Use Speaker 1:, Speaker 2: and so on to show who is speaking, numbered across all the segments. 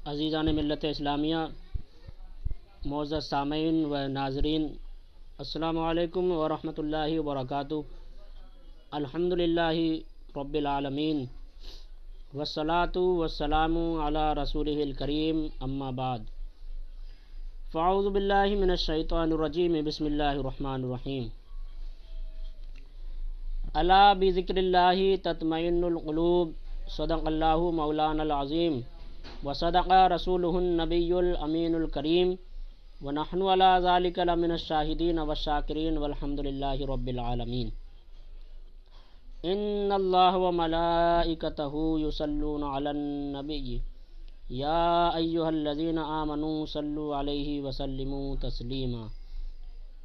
Speaker 1: عزیزان ملت اسلامیہ، معزز سامعین و ناظرین، السلام علیکم ورحمۃ اللہ وبرکاتہ۔ الحمدللہ رب العالمین والصلاة والسلام علی رسولہ الکریم، اما بعد، فاعوذ باللہ من الشیطان الرجیم، بسم اللہ الرحمن الرحیم۔ الا بذکر اللہ تطمئن القلوب، صدق اللہ مولانا العظیم وصدق رسولہ النبی الامین الکریم، ونحن علی ذلک لمن الشاہدین والشاکرین والحمد للہ رب العالمین۔ ان اللہ وملائکتہ یصلون علی النبی یا ایہا الذین آمنوا صلوا علیہ وسلموا تسلیما۔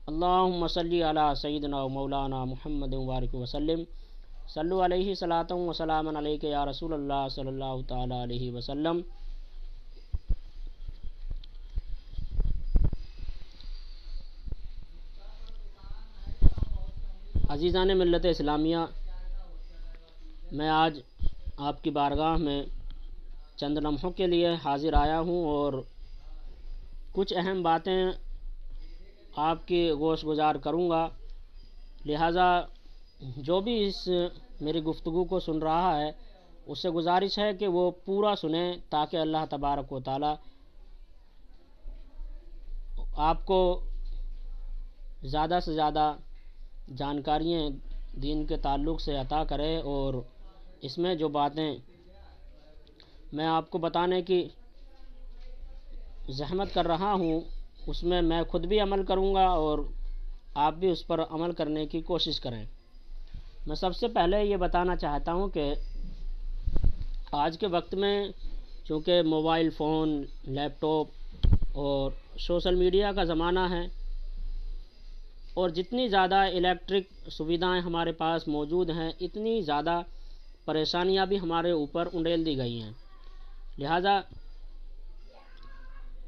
Speaker 1: اللہم صلی علی سیدنا و مولانا محمد وبارک وسلم، صلو علیہ صلاۃ و سلام علیک یا رسول اللہ صلی اللہ تعالی علیہ وسلم۔ عزیزان ملت اسلامیہ، میں آج آپ کی بارگاہ میں چند لمحوں کے لیے حاضر آیا ہوں اور کچھ اہم باتیں آپ کی گوش گزار کروں گا، لہٰذا جو بھی اس میری گفتگو کو سن رہا ہے اس سے گزارش ہے کہ وہ پورا سنیں تاکہ اللہ تبارک و تعالی آپ کو زیادہ سے زیادہ جانکاریاں دین کے تعلق سے عطا کرے، اور اس میں جو باتیں میں آپ کو بتانے کی زحمت کر رہا ہوں اس میں خود بھی عمل کروں گا اور آپ بھی اس پر عمل کرنے کی کوشش کریں۔ میں سب سے پہلے یہ بتانا چاہتا ہوں کہ آج کے وقت میں چونکہ موبائل فون، لیپ ٹاپ اور سوشل میڈیا کا زمانہ ہے، اور جتنی زیادہ الیکٹرک سویدھائیں ہمارے پاس موجود ہیں اتنی زیادہ پریشانیاں بھی ہمارے اوپر انڈیل دی گئی ہیں، لہذا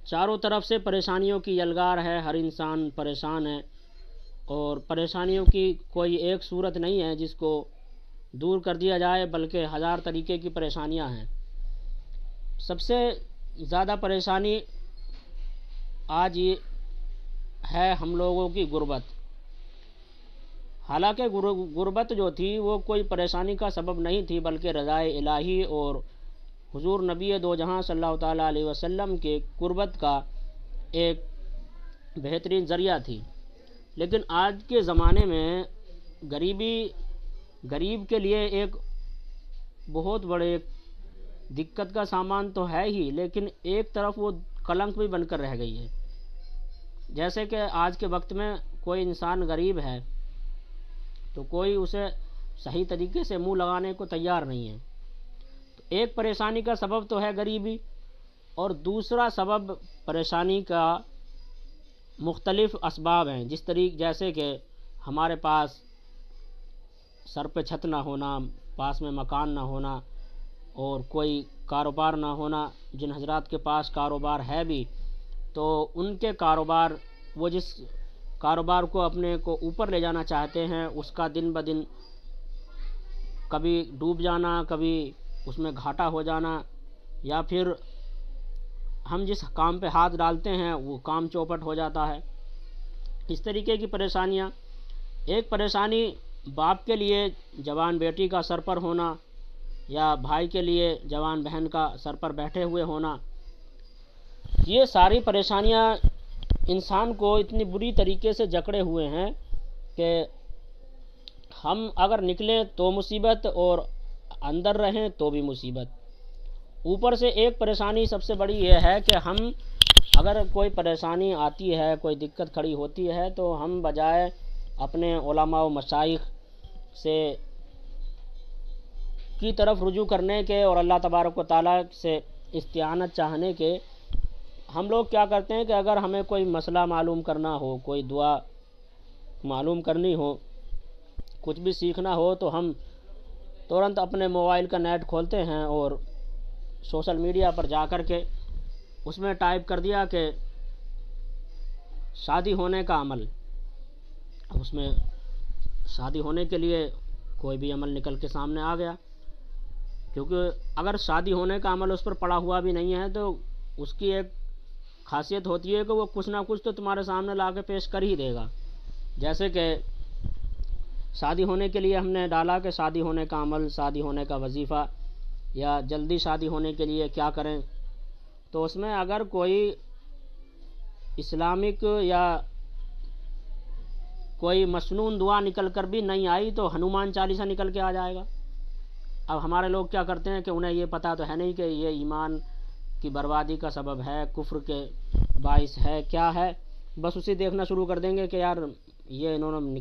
Speaker 1: چاروں طرف سے پریشانیوں کی یلغار ہے، ہر انسان پریشان ہے، اور پریشانیوں کی کوئی ایک صورت نہیں ہے جس کو دور کر دیا جائے، بلکہ ہزار طریقے کی پریشانیاں ہیں۔ سب سے زیادہ پریشانی آج یہ ہے ہم لوگوں کی غربت۔ حالانکہ غربت جو تھی وہ کوئی پریشانی کا سبب نہیں تھی، بلکہ رضائے الہی اور حضور نبی دو جہاں صلی اللہ تعالیٰ علیہ وسلم کے قربت کا ایک بہترین ذریعہ تھی۔ لیکن آج کے زمانے میں غریب کے لیے ایک بہت بڑے دقت کا سامان تو ہے ہی، لیکن ایک طرف وہ کلنک بھی بن کر رہ گئی ہے۔ جیسے کہ آج کے وقت میں کوئی انسان غریب ہے تو کوئی اسے صحیح طریقے سے منہ لگانے کو تیار نہیں ہے، تو ایک پریشانی کا سبب تو ہے غریبی، اور دوسرا سبب پریشانی کا مختلف اسباب ہیں، جیسے کہ ہمارے پاس سر پہ چھت نہ ہونا، پاس میں مکان نہ ہونا، اور کوئی کاروبار نہ ہونا۔ جن حضرات کے پاس کاروبار ہے بھی تو ان کے کاروبار، وہ جس کاروبار کو اپنے کو اوپر لے جانا چاہتے ہیں اس کا دن بدن کبھی ڈوب جانا، کبھی اس میں گھاٹا ہو جانا، یا پھر ہم جس کام پہ ہاتھ ڈالتے ہیں وہ کام چوپٹ ہو جاتا ہے۔ اس طریقے کی پریشانیاں، ایک پریشانی باپ کے لیے جوان بیٹی کا سر پر ہونا، یا بھائی کے لیے جوان بہن کا سر پر بیٹھے ہوئے ہونا، یہ ساری پریشانیاں انسان کو اتنی بری طریقے سے جکڑے ہوئے ہیں کہ ہم اگر نکلیں تو مصیبت، اور اندر رہیں تو بھی مصیبت۔ اوپر سے ایک پریشانی سب سے بڑی یہ ہے کہ ہم اگر کوئی پریشانی آتی ہے، کوئی دقت کھڑی ہوتی ہے، تو ہم بجائے اپنے علماء و مشائخ سے کی طرف رجوع کرنے کے اور اللہ تبارک و تعالیٰ سے استعانت چاہنے کے، ہم لوگ کیا کرتے ہیں کہ اگر ہمیں کوئی مسئلہ معلوم کرنا ہو، کوئی دعا معلوم کرنی ہو، کچھ بھی سیکھنا ہو، تو ہم ترنت اپنے موبائل کا نیٹ کھولتے ہیں اور سوشل میڈیا پر جا کر کے اس میں ٹائپ کر دیا کہ شادی ہونے کا عمل۔ اب اس میں شادی ہونے کے لیے کوئی بھی عمل نکل کے سامنے آ گیا، کیونکہ اگر شادی ہونے کا عمل اس پر پڑا ہوا بھی نہیں ہے تو اس کی ایک خاصیت ہوتی ہے کہ وہ کچھ نہ کچھ تو تمہارے سامنے لا کے پیش کر ہی دے گا. جیسے کہ شادی ہونے کے لیے ہم نے ڈالا کہ شادی ہونے کا عمل، شادی ہونے کا وظیفہ، یا جلدی شادی ہونے کے لیے کیا کریں. تو اس میں اگر کوئی اسلامک یا کوئی مسنون دعا نکل کر بھی نہیں آئی تو ہنومان چالیسا نکل کے آ جائے گا. اب ہمارے لوگ کیا کرتے ہیں کہ انہیں یہ پتہ تو ہے نہیں کہ یہ ایمان کی بربادی کا سبب ہے، کفر کے باعث ہے، کیا ہے، بس اسے دیکھنا شروع کر دیں گے کہ یار یہ انہوں نے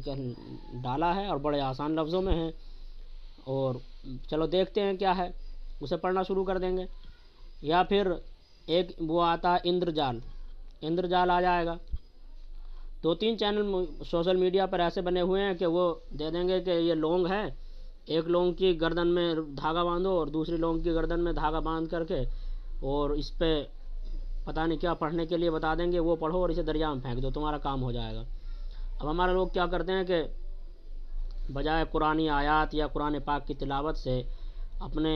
Speaker 1: ڈالا ہے اور بڑے آسان لفظوں میں ہیں، اور چلو دیکھتے ہیں کیا ہے، اسے پڑھنا شروع کر دیں گے. یا پھر ایک وہ آتا ہے اندرجال آ جائے گا. 2-3 چینل سوشل میڈیا پر ایسے بنے ہوئے ہیں کہ وہ دے دیں گے کہ یہ لونگ ہے، ایک لونگ کی گردن میں دھاگا باندھو اور دوسری لونگ کی گردن میں دھاگا باندھ کر کے اور اس پہ پتہ نہیں کیا پڑھنے کے لیے بتا دیں گے، وہ پڑھو اور اسے دریا میں پھینک دو، تمہارا کام ہو جائے گا. اب ہمارے لوگ کیا کرتے ہیں کہ بجائے قرآنی آیات یا قرآن پاک کی تلاوت سے اپنے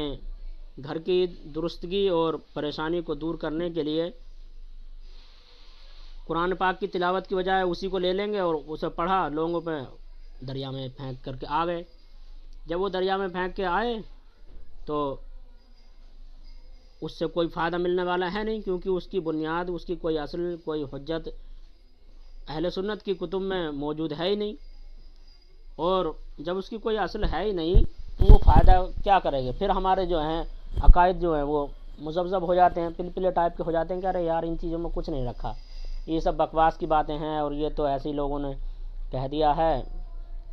Speaker 1: گھر کی درستگی اور پریشانی کو دور کرنے کے لیے قرآن پاک کی تلاوت کی بجائے اسی کو لے لیں گے اور اسے پڑھا، لوگوں پہ دریا میں پھینک کر کے آ گئے. جب وہ دریا میں پھینک کے آئے تو اس سے کوئی فائدہ ملنے والا ہے نہیں، کیونکہ اس کی بنیاد، اس کی کوئی اصل، کوئی حجت اہل سنت کی کتب میں موجود ہے ہی نہیں. اور جب اس کی کوئی اصل ہے ہی نہیں تو وہ فائدہ کیا کرے گا. پھر ہمارے جو ہیں عقائد جو ہیں وہ مذبذب ہو جاتے ہیں، پلپلے ٹائپ کے ہو جاتے ہیں کہ ارے یار ان چیزوں میں کچھ نہیں رکھا، یہ سب بکواس کی باتیں ہیں، اور یہ تو ایسے ہی لوگوں نے کہہ دیا ہے،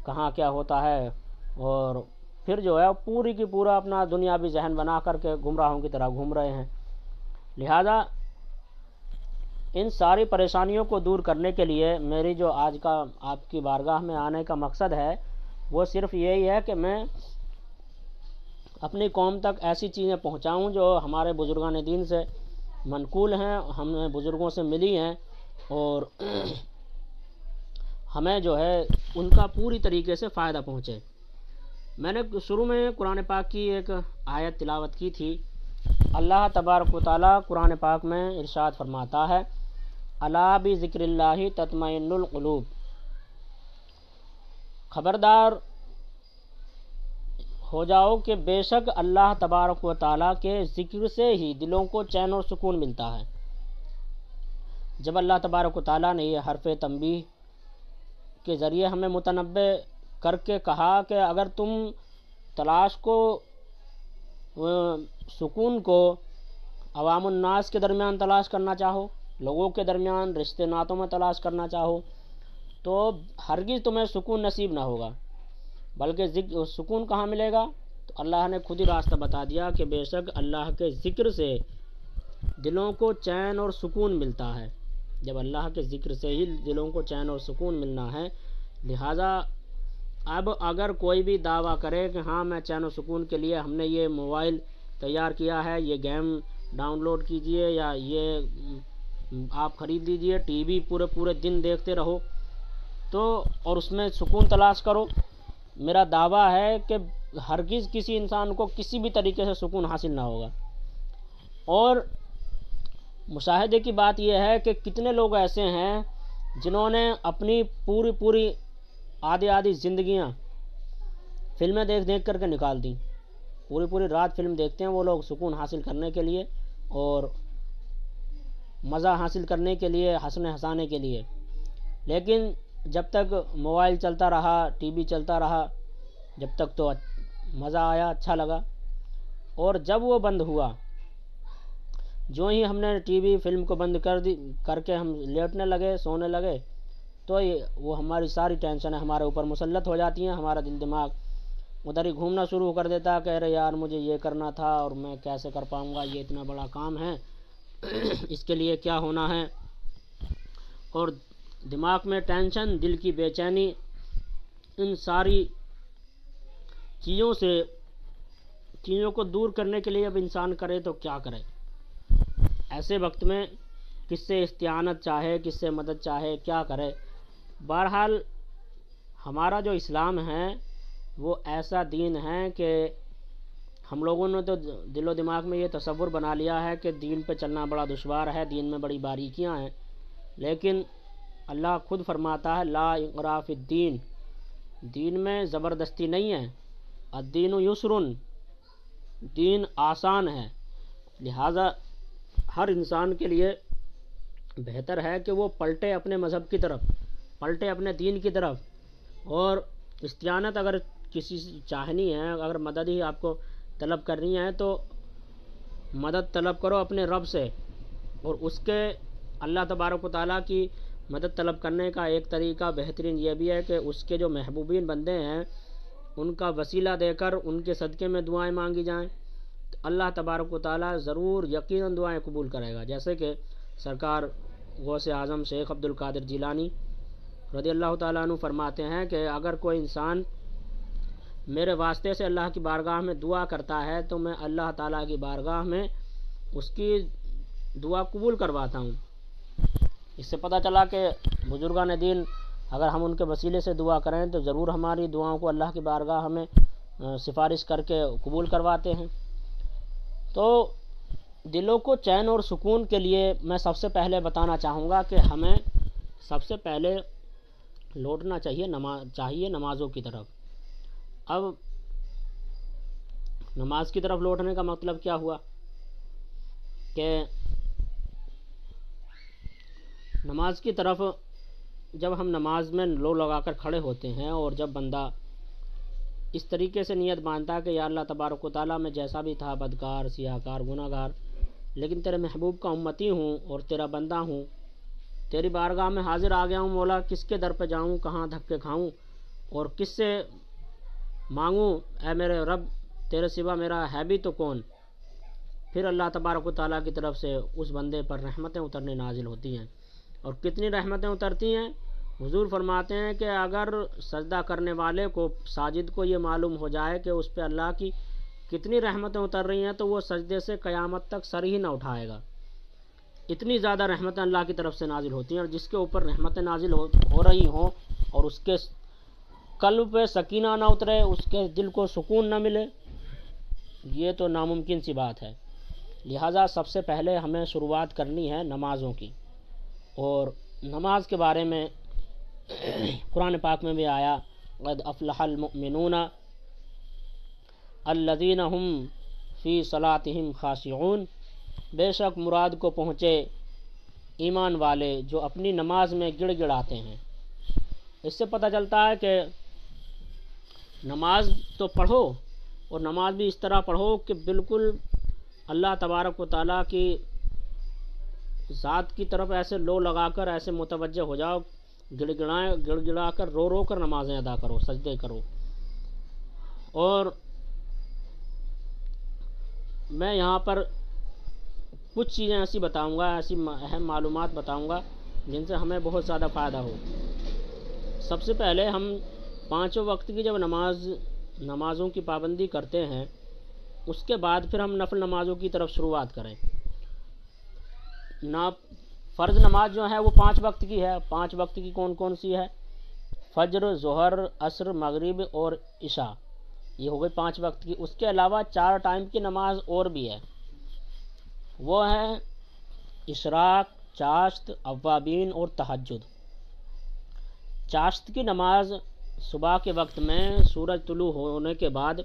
Speaker 1: کہاں کیا ہوتا ہے. اور پھر جو ہے پوری کی پورا اپنا دنیاوی ذہن بنا کر کے گمراہوں کی طرح گھوم رہے ہیں. لہذا ان ساری پریشانیوں کو دور کرنے کے لیے میری جو آج کا آپ کی بارگاہ میں آنے کا مقصد ہے وہ صرف یہی ہے کہ میں اپنی قوم تک ایسی چیزیں پہنچاؤں جو ہمارے بزرگان دین سے منقول ہیں، ہمیں بزرگوں سے ملی ہیں، اور ہمیں جو ہے ان کا پوری طریقے سے فائدہ پہنچے. میں نے شروع میں قرآن پاک کی ایک آیت تلاوت کی تھی. اللہ تبارک و تعالیٰ قرآن پاک میں ارشاد فرماتا ہے، الا بذکر اللہ تطمئن القلوب، خبردار ہو جاؤ کہ بے شک اللہ تبارک و تعالیٰ کے ذکر سے ہی دلوں کو چین اور سکون ملتا ہے. جب اللہ تبارک و تعالیٰ نے یہ حرف تنبیہ کے ذریعے ہمیں متنبہ کر کے کہا کہ اگر تم تلاش کو، سکون کو عوام الناس کے درمیان تلاش کرنا چاہو، لوگوں کے درمیان رشتے ناتوں میں تلاش کرنا چاہو، تو ہرگز تمہیں سکون نصیب نہ ہوگا. بلکہ سکون کہاں ملے گا؟ تو اللہ نے خود ہی راستہ بتا دیا کہ بے شک اللہ کے ذکر سے دلوں کو چین اور سکون ملتا ہے. جب اللہ کے ذکر سے ہی دلوں کو چین اور سکون ملنا ہے، لہذا اب اگر کوئی بھی دعویٰ کرے کہ ہاں میں چین و سکون کے لیے ہم نے یہ موبائل تیار کیا ہے، یہ گیم ڈاؤن لوڈ کیجئے یا یہ آپ خرید لیجئے، ٹی وی پورے دن دیکھتے رہو تو اور اس میں سکون تلاش کرو، میرا دعویٰ ہے کہ ہرگز کسی انسان کو کسی بھی طریقے سے سکون حاصل نہ ہوگا. اور مشاہدے کی بات یہ ہے کہ کتنے لوگ ایسے ہیں جنہوں نے اپنی پوری آدھی زندگیاں فلمیں دیکھ کر کے نکال دیں، پوری رات فلم دیکھتے ہیں وہ لوگ سکون حاصل کرنے کے لیے اور مزہ حاصل کرنے کے لیے، ہنسنے ہنسانے کے لیے. لیکن جب تک موبائل چلتا رہا، ٹی وی چلتا رہا، جب تک تو مزہ آیا، اچھا لگا، اور جب وہ بند ہوا، جو ہی ہم نے ٹی وی فلم کو بند کر کے ہم لیٹنے لگے، سونے لگے، تو وہ ہماری ساری ٹینشنیں ہمارے اوپر مسلط ہو جاتی ہیں. ہمارا دل دماغ ادھر ہی گھومنا شروع کر دیتا ہے کہ ارے یار مجھے یہ کرنا تھا اور میں کیسے کر پاؤں گا، یہ اتنا بڑا کام ہے، اس کے لیے کیا ہونا ہے. اور دماغ میں ٹینشن، دل کی بے چینی، ان ساری چیزوں کو دور کرنے کے لیے اب انسان کرے تو کیا کرے. ایسے وقت میں کس سے استعانت چاہے، کس سے مدد چاہے، کیا کرے. بہرحال ہمارا جو اسلام ہے وہ ایسا دین ہے کہ ہم لوگوں نے تو دل و دماغ میں یہ تصور بنا لیا ہے کہ دین پہ چلنا بڑا دشوار ہے، دین میں بڑی باریکیاں ہیں، لیکن اللہ خود فرماتا ہے لا اکراہ فی الدین، دین میں زبردستی نہیں ہے، الدین یسرن، دین آسان ہے، لہذا ہر انسان کے لیے بہتر ہے کہ وہ پلٹے اپنے مذہب کی طرف، پلٹے اپنے دین کی طرف، اور استعانت اگر کسی سے چاہنی ہے، اگر مدد ہی آپ کو طلب کرنی ہے تو مدد طلب کرو اپنے رب سے، اور اس کے اللہ تبارک و تعالیٰ کی مدد طلب کرنے کا ایک طریقہ بہترین یہ بھی ہے کہ اس کے جو محبوبین بندے ہیں ان کا وسیلہ دے کر ان کے صدقے میں دعائیں مانگی جائیں، تو اللہ تبارک و تعالیٰ ضرور یقیناً دعائیں قبول کرے گا۔ جیسے کہ سرکار غوث اعظم شیخ عبد القادر جیلانی رضی اللہ تعالیٰ عنہ فرماتے ہیں کہ اگر کوئی انسان میرے واسطے سے اللہ کی بارگاہ میں دعا کرتا ہے تو میں اللہ تعالیٰ کی بارگاہ میں اس کی دعا قبول کرواتا ہوں۔ اس سے پتہ چلا کہ بزرگان دین اگر ہم ان کے وسیلے سے دعا کریں تو ضرور ہماری دعاؤں کو اللہ کی بارگاہ میں سفارش کر کے قبول کرواتے ہیں۔ تو دلوں کو چین اور سکون کے لیے میں سب سے پہلے بتانا چاہوں گا کہ ہمیں سب سے پہلے لوٹنا چاہیے نمازوں کی طرف۔ اب نماز کی طرف لوٹنے کا مطلب کیا ہوا کہ نماز کی طرف جب ہم نماز میں لو لگا کر کھڑے ہوتے ہیں اور جب بندہ اس طریقے سے نیت باندھتا کہ یا اللہ تبارک و تعالیٰ میں جیسا بھی تھا بدکار، سیاہ کار، گناہ گار، لیکن تیرے محبوب کا امتی ہوں اور تیرا بندہ ہوں، تیری بارگاہ میں حاضر آ گیا ہوں، مولا کس کے در پہ جاؤں، کہاں دھکے کھاؤں اور کس سے مانگوں، اے میرے رب تیرے سوا میرا ہے بھی تو کون۔ پھر اللہ تبارک و تعالیٰ کی طرف سے اس بندے پر رحمتیں اترنے نازل ہوتی ہیں، اور کتنی رحمتیں اترتی ہیں، حضور فرماتے ہیں کہ اگر سجدہ کرنے والے کو، ساجد کو یہ معلوم ہو جائے کہ اس پہ اللہ کی کتنی رحمتیں اتر رہی ہیں تو وہ سجدے سے قیامت تک سر ہی نہ اٹھائے گا، اتنی زیادہ رحمتیں اللہ کی طرف سے نازل ہوتی ہیں۔ اور جس کے اوپر رحمتیں نازل ہو رہی ہوں اور اس کے قلب پہ سکینہ نہ اترے، اس کے دل کو سکون نہ ملے، یہ تو ناممکن سی بات ہے۔ لہٰذا سب سے پہلے ہمیں شروعات کرنی ہے نمازوں کی، اور نماز کے بارے میں قرآن پاک میں بھی آیا قد افلح المؤمنون الذین هم فی صلاتہم خاشعون، بے شک مراد کو پہنچے ایمان والے جو اپنی نماز میں گڑ گڑاتے ہیں۔ اس سے پتہ چلتا ہے کہ نماز تو پڑھو، اور نماز بھی اس طرح پڑھو کہ بالکل اللہ تبارک و تعالیٰ کی ذات کی طرف ایسے لو لگا کر ایسے متوجہ ہو جاؤ، گڑ گڑا کر رو رو کر نمازیں ادا کرو، سجدے کرو۔ اور میں یہاں پر کچھ چیزیں ایسی بتاؤں گا، ایسی اہم معلومات بتاؤں گا جن سے ہمیں بہت زیادہ فائدہ ہو۔ سب سے پہلے ہم پانچوں وقت کی جب نمازوں کی پابندی کرتے ہیں، اس کے بعد پھر ہم نفل نمازوں کی طرف شروعات کریں۔ فرض نماز جو ہے وہ 5 وقت کی ہے۔ 5 وقت کی کون کون سی ہے؟ فجر، ظہر، عصر، مغرب اور عشاء، یہ ہو گئی 5 وقت کی۔ اس کے علاوہ 4 ٹائم کی نماز اور بھی ہے، وہ ہے اشراق، چاشت، اوابین اور تہجد۔ چاشت کی نماز صبح کے وقت میں سورج طلوع ہونے کے بعد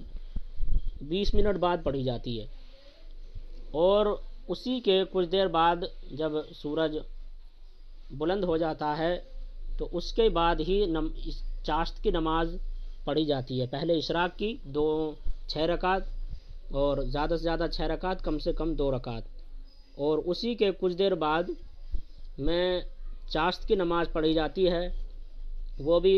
Speaker 1: 20 منٹ بعد پڑھی جاتی ہے، اور اسی کے کچھ دیر بعد جب سورج بلند ہو جاتا ہے تو اس کے بعد ہی چاشت کی نماز پڑھی جاتی ہے۔ پہلے اشراق کی 6 رکعت، اور زیادہ سے زیادہ 6 رکعت، کم سے کم 2 رکعت، اور اسی کے کچھ دیر بعد میں چاشت کی نماز پڑھی جاتی ہے۔ وہ بھی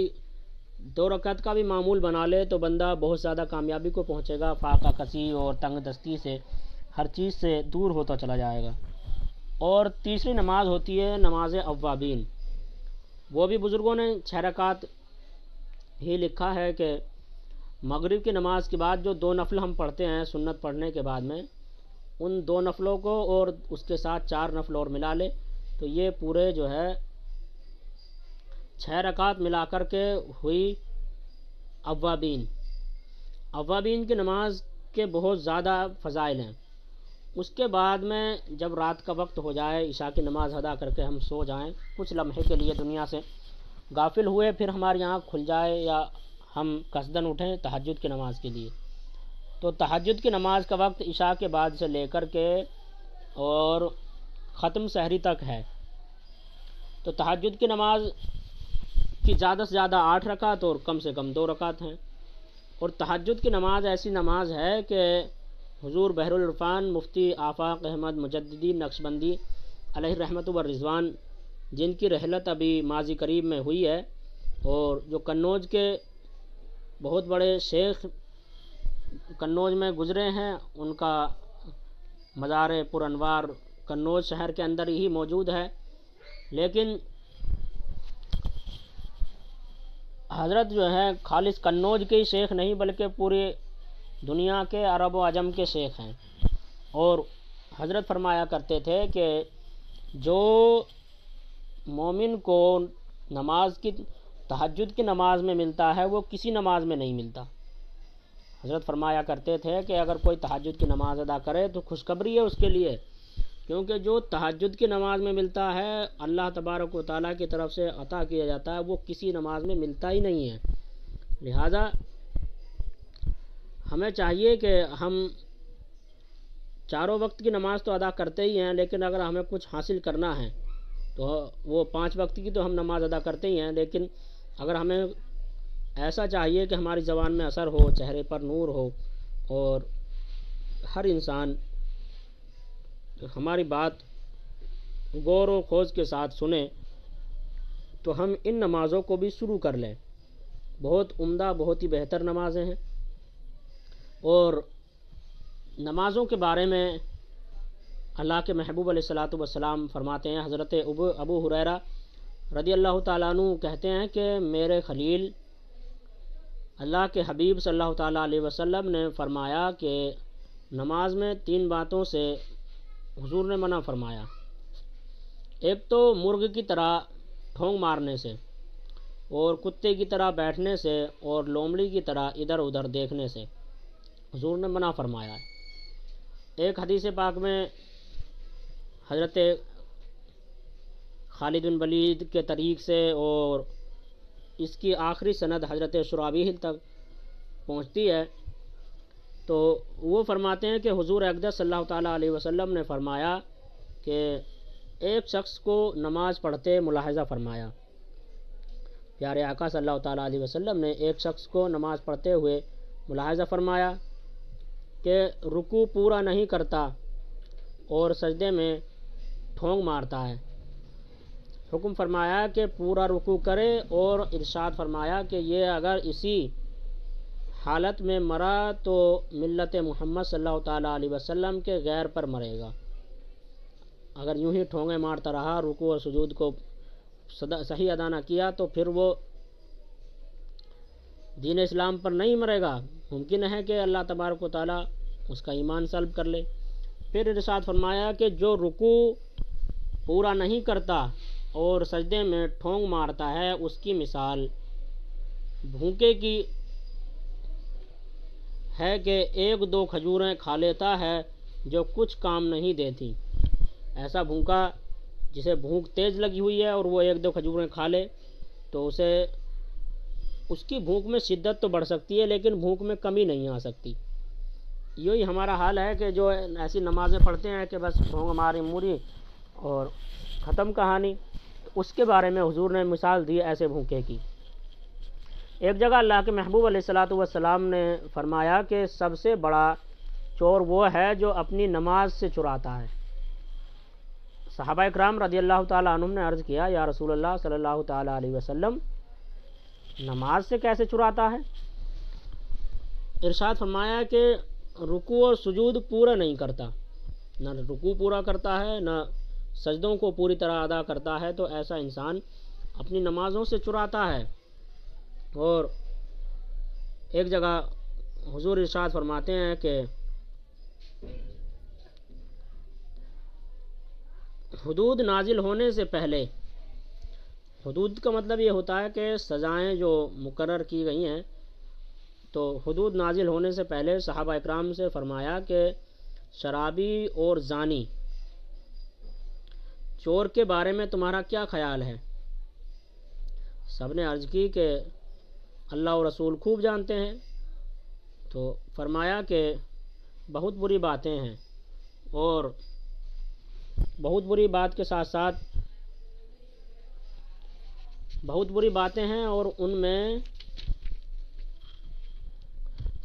Speaker 1: 2 رکعت کا بھی معمول بنا لے تو بندہ بہت زیادہ کامیابی کو پہنچے گا، فاقہ کسی اور تنگ دستی سے، ہر چیز سے دور ہوتا چلا جائے گا۔ اور تیسری نماز ہوتی ہے نماز اوابین، وہ بھی بزرگوں نے 6 رکعت ہی لکھا ہے کہ مغرب کی نماز کے بعد جو 2 نفل ہم پڑھتے ہیں سنت پڑھنے کے بعد میں، ان 2 نفلوں کو اور اس کے ساتھ 4 نفل اور ملا لے تو یہ پورے جو ہے 6 رکعت ملا کر کے ہوئی اوابین۔ اوابین کی نماز کے بہت زیادہ فضائل ہیں۔ اس کے بعد میں جب رات کا وقت ہو جائے، عشاء کی نماز ادا کر کے ہم سو جائیں، کچھ لمحے کے لیے دنیا سے غافل ہوئے، پھر ہماری آنکھ کھل جائے یا ہم قصداً اٹھیں تہجد کی نماز کے لیے، تو تہجد کی نماز کا وقت عشاء کے بعد سے لے کر کے اور ختم سحری تک ہے۔ تو تہجد کی نماز کی زیادہ سے زیادہ 8 رکعت اور کم سے کم 2 رکعت ہیں۔ اور تہجد کی نماز ایسی نماز ہے کہ حضور بحر العرفان مفتی آفاق احمد مجددی نقشبندی علیہ رحمت و رضوان، جن کی رحلت ابھی ماضی قریب میں ہوئی ہے، اور جو قنوج کے بہت بڑے شیخ قنوج میں گزرے ہیں، ان کا مزار پر انوار قنوج شہر کے اندر ہی موجود ہے، لیکن حضرت جو ہے خالص قنوج کے ہی شیخ نہیں بلکہ پوری دنیا کے عرب و عجم کے شیخ ہیں۔ اور حضرت فرمایا کرتے تھے کہ جو مومن کو نماز کی تہجد کی نماز میں ملتا ہے وہ کسی نماز میں نہیں ملتا۔ حضرت فرمایا کرتے تھے کہ اگر کوئی تہجد کی نماز ادا کرے تو خوشخبری ہے اس کے لیے، کیونکہ جو تہجد کی نماز میں ملتا ہے اللہ تبارک و تعالیٰ کی طرف سے عطا کیا جاتا ہے، وہ کسی نماز میں ملتا ہی نہیں ہے۔ لہذا ہمیں چاہیے کہ ہم چاروں وقت کی نماز تو ادا کرتے ہی ہیں، لیکن اگر ہمیں کچھ حاصل کرنا ہے تو وہ 5 وقت کی تو ہم نماز ادا کرتے ہی ہیں، لیکن اگر ہمیں ایسا چاہیے کہ ہماری زبان میں اثر ہو، چہرے پر نور ہو، اور ہر انسان ہماری بات غور و خوض کے ساتھ سنے، تو ہم ان نمازوں کو بھی شروع کر لیں۔ بہت عمدہ، بہت ہی بہتر نمازیں ہیں۔ اور نمازوں کے بارے میں اللہ کے محبوب علیہ الصلاۃ والسلام فرماتے ہیں، حضرت ابو ہریرہ رضی اللہ تعالیٰ عنہ کہتے ہیں کہ میرے خلیل اللہ کے حبیب صلی اللہ تعالیٰ علیہ وسلم نے فرمایا کہ نماز میں 3 باتوں سے حضور نے منع فرمایا۔ ایک تو مرغ کی طرح ٹھونگ مارنے سے، اور کتے کی طرح بیٹھنے سے، اور لومڑی کی طرح ادھر ادھر دیکھنے سے حضور نے منع فرمایا ہے۔ ایک حدیث پاک میں حضرت خالد بن ولید کے طریق سے اور اس کی آخری سند حضرت شرابیل تک پہنچتی ہے، تو وہ فرماتے ہیں کہ حضور اقدس صلی اللہ تعالیٰ علیہ وسلم نے فرمایا کہ ایک شخص کو نماز پڑھتے ملاحظہ فرمایا۔ پیارے آقا صلی اللہ تعالیٰ علیہ وسلم نے ایک شخص کو نماز پڑھتے ہوئے ملاحظہ فرمایا کہ رکوع پورا نہیں کرتا اور سجدے میں ٹھونگ مارتا ہے۔ حکم فرمایا کہ پورا رکوع کرے، اور ارشاد فرمایا کہ یہ اگر اسی حالت میں مرا تو ملت محمد صلی اللہ تعالیٰ علیہ وسلم کے غیر پر مرے گا۔ اگر یوں ہی ٹھونگے مارتا رہا، رکوع اور سجود کو صحیح ادا نہ کیا، تو پھر وہ دین اسلام پر نہیں مرے گا۔ ممکن ہے کہ اللہ تبارک و تعالیٰ اس کا ایمان سلب کر لے۔ پھر ارشاد فرمایا کہ جو رکوع پورا نہیں کرتا اور سجدے میں ٹھونگ مارتا ہے، اس کی مثال بھوکے کی ہے کہ 1-2 کھجوریں کھا لیتا ہے جو کچھ کام نہیں دیتی۔ ایسا بھوکا جسے بھوک تیز لگی ہوئی ہے اور وہ 1-2 کھجوریں کھا لے تو اس کی بھوک میں شدت تو بڑھ سکتی ہے، لیکن بھوک میں کمی نہیں آ سکتی۔ یہی ہمارا حال ہے کہ جو ایسی نمازیں پڑھتے ہیں کہ بس ٹھونگ ماری موری اور ختم کہانی، اس کے بارے میں حضور نے مثال دی ایسے بھوکے کی۔ ایک جگہ اللہ کے محبوب علیہ الصلاۃ والسلام نے فرمایا کہ سب سے بڑا چور وہ ہے جو اپنی نماز سے چراتا ہے۔ صحابہ اکرام رضی اللہ تعالیٰ عنہم نے عرض کیا، یا رسول اللہ صلی اللہ تعالیٰ علیہ وسلم، نماز سے کیسے چراتا ہے؟ ارشاد فرمایا کہ رکوع اور سجود پورا نہیں کرتا، نہ رکوع پورا کرتا ہے نہ سجدوں کو پوری طرح ادا کرتا ہے، تو ایسا انسان اپنی نمازوں سے چراتا ہے۔ اور ایک جگہ حضور ارشاد فرماتے ہیں کہ حدود نازل ہونے سے پہلے، حدود کا مطلب یہ ہوتا ہے کہ سزائیں جو مقرر کی گئی ہیں تو حدود نازل ہونے سے پہلے صحابہ اکرام سے فرمایا کہ شرابی اور زانی چور کے بارے میں تمہارا کیا خیال ہے؟ سب نے عرض کی کہ اللہ اور رسول خوب جانتے ہیں. تو فرمایا کہ بہت بری باتیں ہیں، اور بہت بری بات کے ساتھ ساتھ بہت بری باتیں ہیں اور ان میں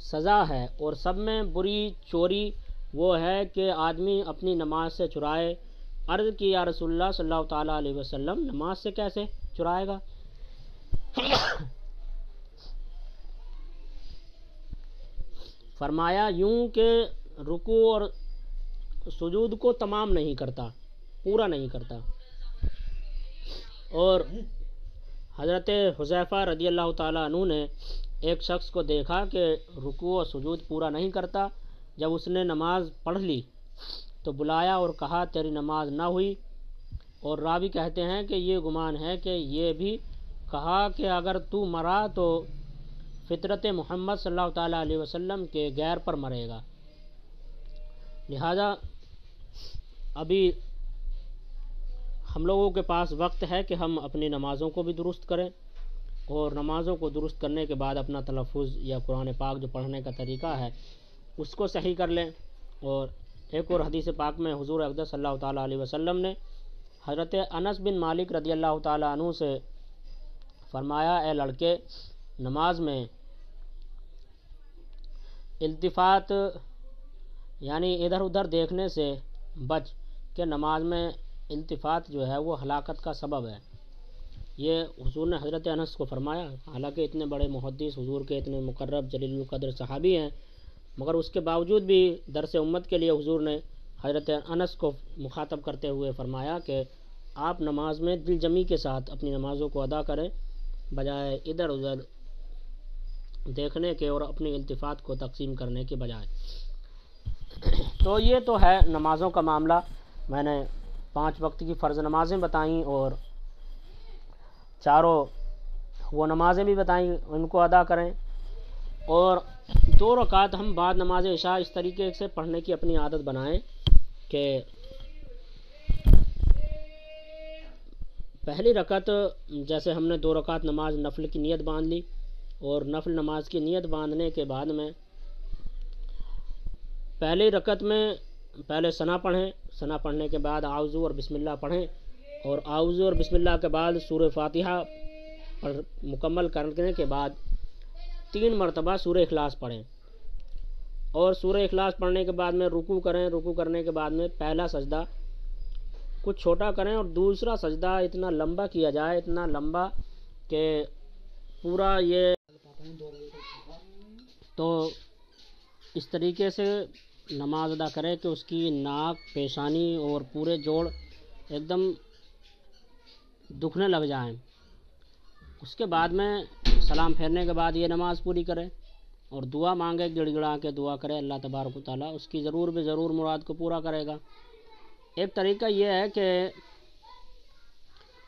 Speaker 1: سزا ہے، اور سب میں بری چوری وہ ہے کہ آدمی اپنی نماز سے چرائے. عرض کی یا رسول اللہ صلی اللہ تعالیٰ علیہ وسلم، نماز سے کیسے چرائے گا؟ فرمایا یوں کہ رکوع اور سجود کو تمام نہیں کرتا، پورا نہیں کرتا. اور حضرت حذیفہ رضی اللہ تعالیٰ عنہ نے ایک شخص کو دیکھا کہ رکوع اور سجود پورا نہیں کرتا. جب اس نے نماز پڑھ لی تو بلایا اور کہا تیری نماز نہ ہوئی. اور راوی کہتے ہیں کہ یہ گمان ہے کہ یہ بھی کہا کہ اگر تو مرا تو فطرت محمد صلی اللہ تعالیٰ علیہ وسلم کے غیر پر مرے گا. لہذا ابھی ہم لوگوں کے پاس وقت ہے کہ ہم اپنی نمازوں کو بھی درست کریں، اور نمازوں کو درست کرنے کے بعد اپنا تلفظ یا قرآن پاک جو پڑھنے کا طریقہ ہے اس کو صحیح کر لیں. اور ایک اور حدیث پاک میں حضور اقدس صلی اللہ تعالیٰ علیہ وسلم نے حضرت انس بن مالک رضی اللہ تعالیٰ عنہ سے فرمایا اے لڑکے، نماز میں التفات یعنی ادھر ادھر دیکھنے سے بچ، کہ نماز میں التفات جو ہے وہ ہلاکت کا سبب ہے. یہ حضور نے حضرت انس کو فرمایا، حالانکہ اتنے بڑے محدث، حضور کے اتنے مقرب جلیل القدر صحابی ہیں، مگر اس کے باوجود بھی درس امت کے لیے حضور نے حضرت انس کو مخاطب کرتے ہوئے فرمایا کہ آپ نماز میں دل جمی کے ساتھ اپنی نمازوں کو ادا کریں، بجائے ادھر ادھر دیکھنے کے اور اپنی التفات کو تقسیم کرنے کے بجائے. تو یہ تو ہے نمازوں کا معاملہ. میں نے 5 وقت کی فرض نمازیں بتائیں اور چاروں وہ نمازیں بھی بتائیں، ان کو ادا کریں. اور 2 رکعت ہم بعد نماز عشاء اس طریقے سے پڑھنے کی اپنی عادت بنائیں کہ پہلی رکعت جیسے ہم نے 2 رکعت نماز نفل کی نیت باندھ لی، اور نفل نماز کی نیت باندھنے کے بعد میں پہلی رکعت میں پہلے ثنا پڑھیں، ثنا پڑھنے کے بعد اعوذ اور بسم اللہ پڑھیں، اور اعوذ اور بسم اللہ کے بعد سورہ فاتحہ مکمل کرنے کے بعد 3 مرتبہ سورہ اخلاص پڑھیں. اور سورہ اخلاص پڑھنے کے بعد میں رکوع کریں. رکوع کرنے کے بعد میں پہلا سجدہ کچھ چھوٹا کریں، اور دوسرا سجدہ اتنا لمبا کیا جائے، اتنا لمبا کہ پورا یہ تو اس طریقے سے نماز ادا کرے کہ اس کی ناک، پیشانی اور پورے جوڑ ایک دم دکھنے لگ جائیں. اس کے بعد میں سلام پھیرنے کے بعد یہ نماز پوری کرے اور دعا مانگے، گڑ گڑا کے دعا کرے. اللہ تبارک و تعالیٰ اس کی ضرور مراد کو پورا کرے گا. ایک طریقہ یہ ہے کہ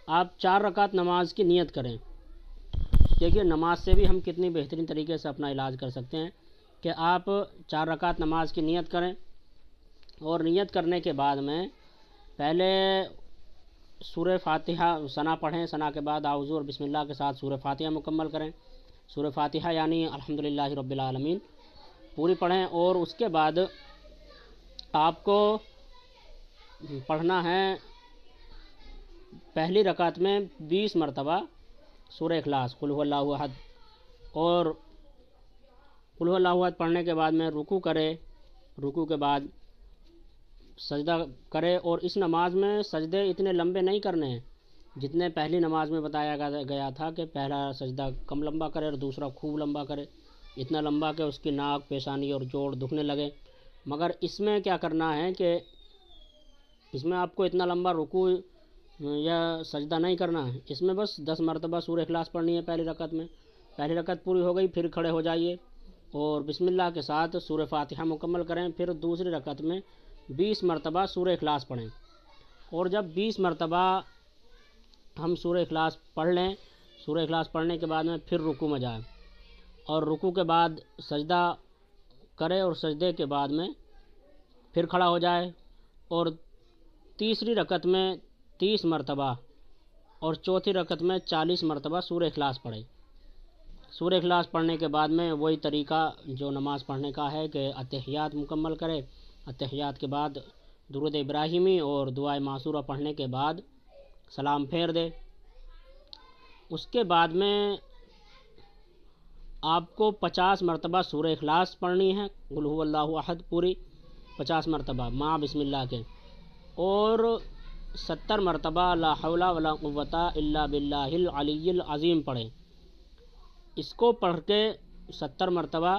Speaker 1: آپ 4 رکعت نماز کی نیت کریں. دیکھیے نماز سے بھی ہم کتنی بہترین طریقے سے اپنا علاج کر سکتے ہیں کہ آپ 4 رکعت نماز کی نیت کریں، اور نیت کرنے کے بعد میں پہلے سورہ فاتحہ ثنا پڑھیں، ثنا کے بعد اعوذ اور بسم اللہ کے ساتھ سورہ فاتحہ مکمل کریں. سورہ فاتحہ یعنی الحمدللہ رب العالمین پوری پڑھیں، اور اس کے بعد آپ کو پڑھنا ہے پہلی رکعت میں 20 مرتبہ سورہ اخلاص قل هو اللہ احد. اور قل هو اللہ احد پڑھنے کے بعد میں رکوع کرے، رکوع کے بعد سجدہ کرے. اور اس نماز میں سجدے اتنے لمبے نہیں کرنے ہیں جتنے پہلی نماز میں بتایا گیا تھا کہ پہلا سجدہ کم لمبا کرے اور دوسرا خوب لمبا کرے، اتنا لمبا کہ اس کی ناک، پیشانی اور جوڑ دکھنے لگے. مگر اس میں کیا کرنا ہے کہ اس میں آپ کو اتنا لمبا رکوع یا سجدہ نہیں کرنا ہے. اس میں بس 10 مرتبہ سورہ اخلاص پڑھنی ہے پہلی رکعت میں. پہلی رکعت پوری ہو گئی، پھر کھڑے ہو جائیے اور بسم اللہ کے ساتھ سورہ فاتحہ مکمل کریں. پھر دوسری رکعت میں 20 مرتبہ سورہ اخلاص پڑھیں. اور جب 20 مرتبہ ہم سورہ اخلاص پڑھ لیں، سورہ اخلاص پڑھنے کے بعد میں پھر رکوع میں جائیں، اور رکوع کے بعد سجدہ کرے اور سجدے کے بعد میں پھر کھڑا ہو جائے، اور تیسری رکعت میں 30 مرتبہ اور چوتھی رکعت میں 40 مرتبہ سورہ اخلاص پڑھے۔ سورہ اخلاص پڑھنے کے بعد میں وہی طریقہ جو نماز پڑھنے کا ہے کہ اتحیات مکمل کرے، اتحیات کے بعد درود ابراہیمی اور دعائے معصورہ پڑھنے کے بعد سلام پھیر دے۔ اس کے بعد میں آپ کو 50 مرتبہ سورہ اخلاص پڑھنی ہے، قل هو اللہ احد، پوری 50 مرتبہ مع بسم اللہ کے، اور 70 مرتبہ لا حول ولا قوۃ الا باللہ العلی العظیم پڑھیں۔ اس کو پڑھ کے 70 مرتبہ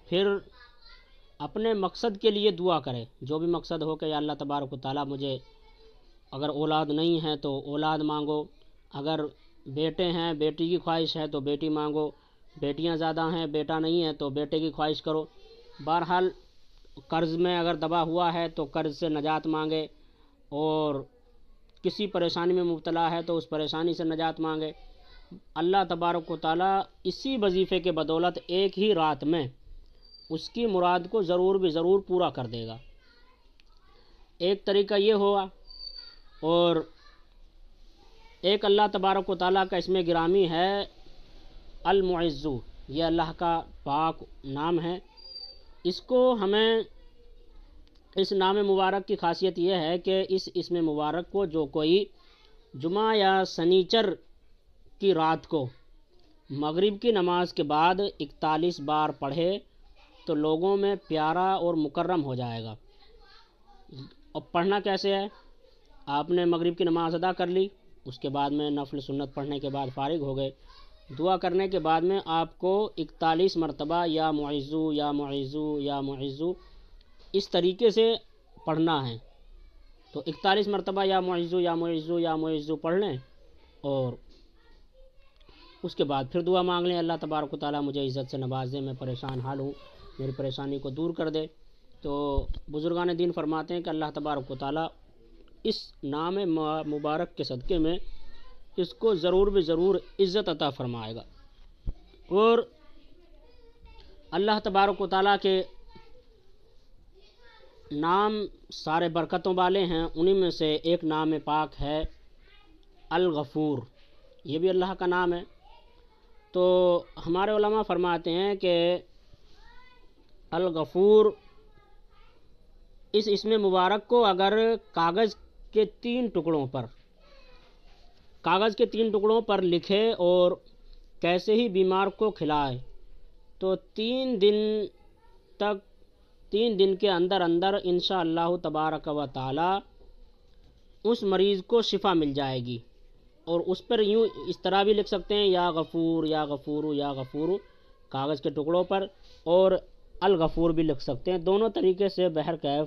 Speaker 1: پھر اپنے مقصد کے لیے دعا کرے، جو بھی مقصد ہو کہ یا اللہ تبارک و تعالیٰ مجھے اگر اولاد نہیں ہے تو اولاد مانگو، اگر بیٹے ہیں بیٹی کی خواہش ہے تو بیٹی مانگو، بیٹیاں زیادہ ہیں بیٹا نہیں ہے تو بیٹے کی خواہش کرو، بہرحال قرض میں اگر دبا ہوا ہے تو قرض سے نجات مانگے، اور کسی پریشانی میں مبتلا ہے تو اس پریشانی سے نجات مانگے۔ اللہ تبارک و تعالیٰ اسی وظیفے کے بدولت ایک ہی رات میں اس کی مراد کو ضرور بھی ضرور پورا کر دے گا۔ ایک طریقہ یہ ہوا، اور ایک اللہ تبارک و تعالیٰ کا اسم گرامی ہے المعز، یہ اللہ کا پاک نام ہے۔ اس کو ہمیں، اس نام مبارک کی خاصیت یہ ہے کہ اس اسم مبارک کو جو کوئی جمعہ یا سنیچر کی رات کو مغرب کی نماز کے بعد 41 بار پڑھے تو لوگوں میں پیارا اور مکرم ہو جائے گا۔ اور پڑھنا کیسے ہے؟ آپ نے مغرب کی نماز ادا کر لی، اس کے بعد میں نفل سنت پڑھنے کے بعد فارغ ہو گئے، دعا کرنے کے بعد میں آپ کو 41 مرتبہ یا معزو یا معزو یا معزو اس طریقے سے پڑھنا ہے۔ تو 41 مرتبہ یا معزو یا معزو یا معزو پڑھ لیں، اور اس کے بعد پھر دعا مانگ لیں، اللہ تبارک و تعالیٰ مجھے عزت سے نواز دے، میں پریشان حال ہوں، میری پریشانی کو دور کر دے۔ تو بزرگان دین فرماتے ہیں کہ اللہ تبارک و تعالیٰ اس نام مبارک کے صدقے میں اس کو ضرور بھی ضرور عزت عطا فرمائے گا۔ اور اللہ تبارک و تعالیٰ کے نام سارے برکتوں والے ہیں، انہی میں سے ایک نام پاک ہے الغفور، یہ بھی اللہ کا نام ہے۔ تو ہمارے علماء فرماتے ہیں کہ الغفور اس اسم مبارک کو اگر کاغذ کے 3 ٹکڑوں پر لکھے اور کیسے ہی بیمار کو کھلائے تو 3 دن کے اندر انشاءاللہ تبارک و تعالی اس مریض کو شفا مل جائے گی۔ اور اس پر یوں اس طرح بھی لکھ سکتے ہیں یا غفور یا غفور یا غفور کاغذ کے ٹکڑوں پر، اور الغفور بھی لکھ سکتے ہیں، دونوں طریقے سے بہرکیف